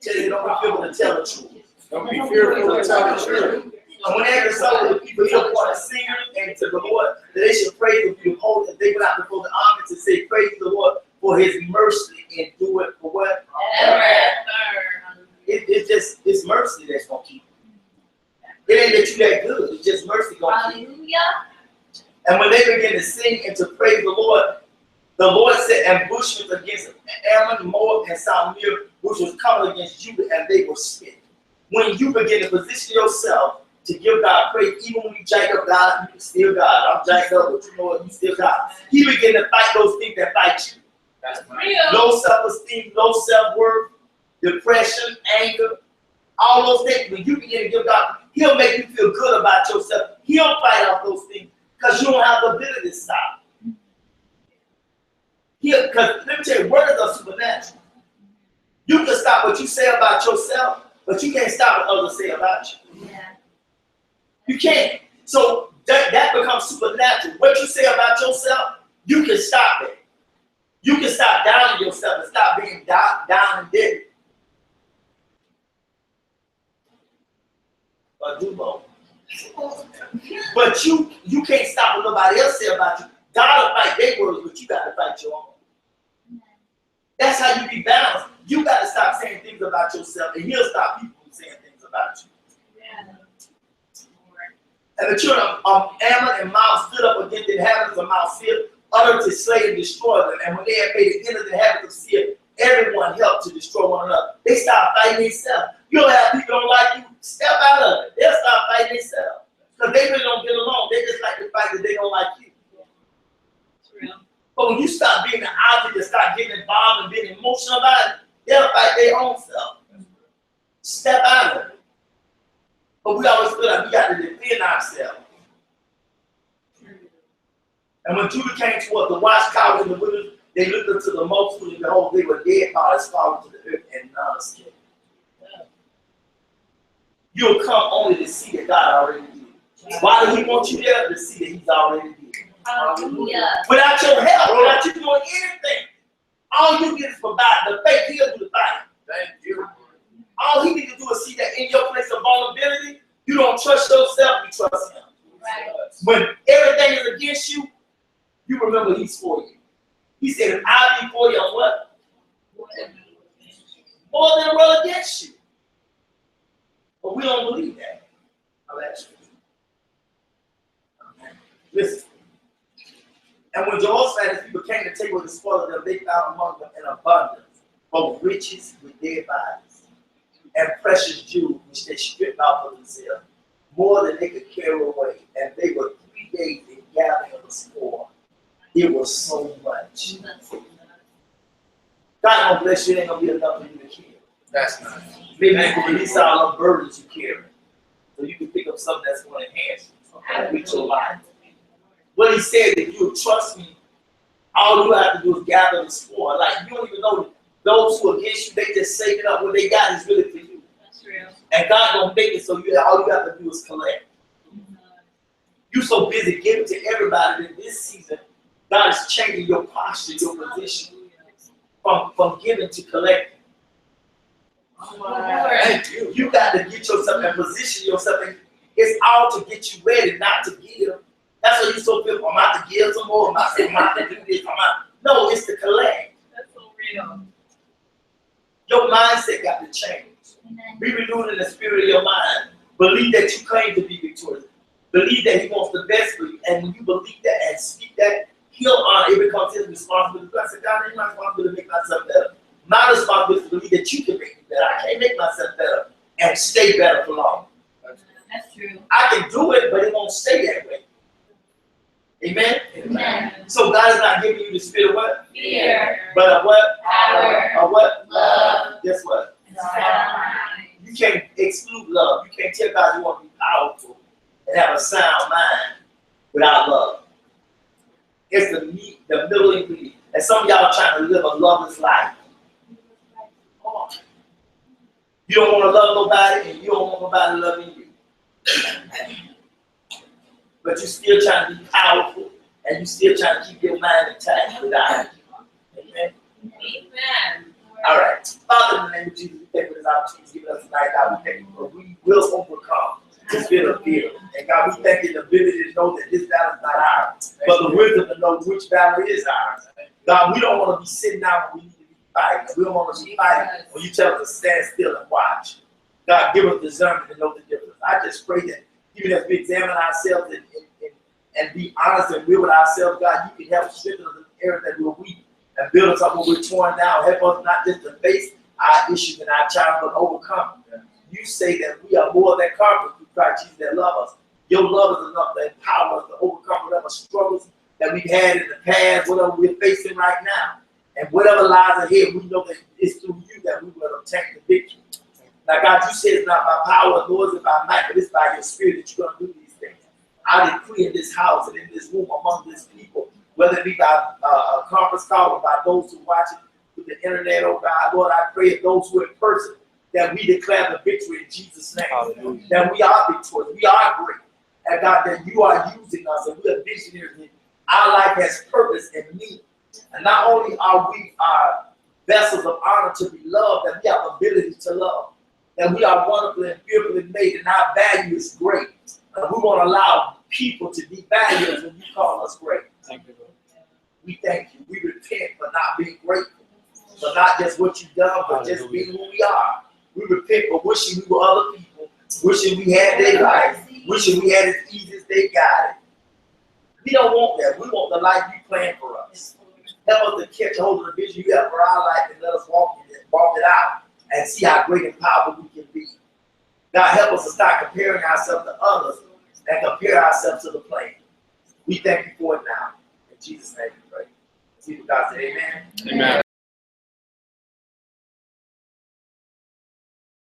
Tell you don't be fearful to tell the truth. Don't be fearful to tell the truth. And whenever some of the people here want to sing and to the Lord, that they should praise the beautiful, that they went out before the army to say, praise the Lord for his mercy and do it for what? It's mercy that's going to keep you. It ain't that you that good, it's just mercy going to keep you. Hallelujah. And when they begin to sing and to praise the Lord set ambushments against Ammon, Moab, and Salmir, which was coming against Judah, and they were smitten. When you begin to position yourself to give God praise, even when you jack up God, you can still God. I'm jacked up, but you know what? You still God. He begin to fight those things that fight you. That's real. Low self-esteem, low self-worth, depression, anger, all those things. When you begin to give God, he'll make you feel good about yourself. He'll fight off those things because you don't have the ability to stop. Because let me tell you, words are supernatural. You can stop what you say about yourself, but you can't stop what others say about you. Yeah. You can't. So that becomes supernatural. What you say about yourself, you can stop it. You can stop downing yourself and stop being down and dead. Or do both. But you can't stop what nobody else say about you. God will fight their words, but you got to fight your own. That's how you be balanced. You got to stop saying things about yourself, and he'll stop people from saying things about you. Yeah. And the children of Ammon and Moab stood up against the inhabitants of Mount Seir, uttered to slay and destroy them. And when they had made the end of the inhabitants of Seir, everyone helped to destroy one another. They stopped fighting themselves. You'll have people don't like you, step out of it. They'll start fighting themselves. Because they really don't get along. They just like to fight that they don't like you. It's real. But when you stop being the object and start getting involved and being emotional about it, they'll fight their own self. Step out of it. But we always feel like we got to defend ourselves. And when Judah came toward the watchtowers in the wilderness, they looked into the multitude, and behold, they were dead bodies fallen to the earth, and none escaped. You'll come only to see that God already did. Why do He want you there? To see that He's already did. Hallelujah. Without your help, without you doing anything, all you get is provide. The faith, He'll do the fighting. Thank you. All He needs to do is see that in your place of vulnerability, you don't trust yourself, you trust Him. Right. When everything is against you, you remember He's for you. He said, if I be for you, I'm what? More than a world against you. But we don't believe that. I'll ask you. Okay. Listen. And when Jehoshaphat and his people came to take what the spoil of them, they found among them an abundance, both riches with dead bodies, and precious jewels which they stripped out for themselves, more than they could carry away. And they were 3 days in gathering of the spoil. It was so much. God gonna bless you, it ain't gonna be enough for you to carry. That's nice. Maybe you can release all the burdens you carry, so you can pick up something that's going to enhance you with your life. What He said, if you trust me, all you have to do is gather the spoil. Like, you don't even know that those who are against you, they just saving up what they got is really for you. That's real. And God gonna make it so all you have to do is collect. You so busy giving to everybody that this season, God is changing your posture, your position from giving to collecting. Thank you. You got to get yourself and position yourself. And it's all to get you ready, not to give. That's why you so feel, I'm out to give some more, I'm out to do this, I'm out. No, it's to collect. That's so real. Your mindset got to change. Be renewed in the spirit of your mind. Believe that you claim to be victorious. Believe that He wants the best for you. And when you believe that and speak that, He'll honor it becomes His responsibility. I said, God, it's my responsibility to make myself better. My responsibility is to believe that you can make me better. I can't make myself better and stay better for long. That's true. I can do it, but it won't stay that way. Amen? Amen. So God is not giving you the spirit of what? Fear. But of what? Power. Of what? Love. Guess what? Sound. You can't exclude love. You can't tell God you want to be powerful and have a sound mind without love. It's the middle ingredient. And some of y'all are trying to live a loveless life. Come on. You don't want to love nobody, and you don't want nobody loving you. But you're still trying to be powerful, and you still trying to keep your mind intact without it. Amen. Amen. All right. Father, in the name of Jesus, we thank you for this opportunity to give us tonight. God, we thank you for we will overcome the spirit of fear. And God, we thank you for the ability to know that this battle is not ours, but the wisdom to know which battle is ours. God, we don't want to be sitting down when we need to be fighting. We don't want to be fighting when you tell us to stand still and watch. God, give us discernment to know the difference. I just pray that even as we examine ourselves and be honest and real with ourselves, God, you can help strengthen us in the areas that we're weak and build us up when we're torn down. Help us not just to face our issues and our challenges, but overcome them. You say that we are more than conquerors through Christ Jesus that love us. Your love is enough to empower us to overcome whatever struggles that we've had in the past, whatever we're facing right now. And whatever lies ahead, we know that it's through you that we will obtain the victory. Now, God, you said it's not by power, nor is it by might, but it's by your spirit that you're going to do these things. I decree in this house and in this room among this people, whether it be by a conference call or by those who watch it through the internet, oh God, Lord, I pray that those who are in person, that we declare the victory in Jesus' name. Hallelujah. That we are victorious, we are great. And God, that you are using us and we are visionaries. Our life has purpose and meaning. And not only are we vessels of honor to be loved, that we have ability to love. That we are wonderfully and fearfully made, and our value is great. And we want to allow people to be valued when you call us great. Thank you, Lord. We thank you. We repent for not being grateful, for not just what you've done, but just being who we are. We repent for wishing we were other people, wishing we had their life, wishing we had as easy as they got it. We don't want that. We want the life you planned for us. Help us to catch hold of the vision you have for our life and let us walk it out. and see how great and powerful we can be. God, help us to start comparing ourselves to others and compare ourselves to the plan. We thank you for it now. In Jesus' name we pray. See what God said, amen. Amen.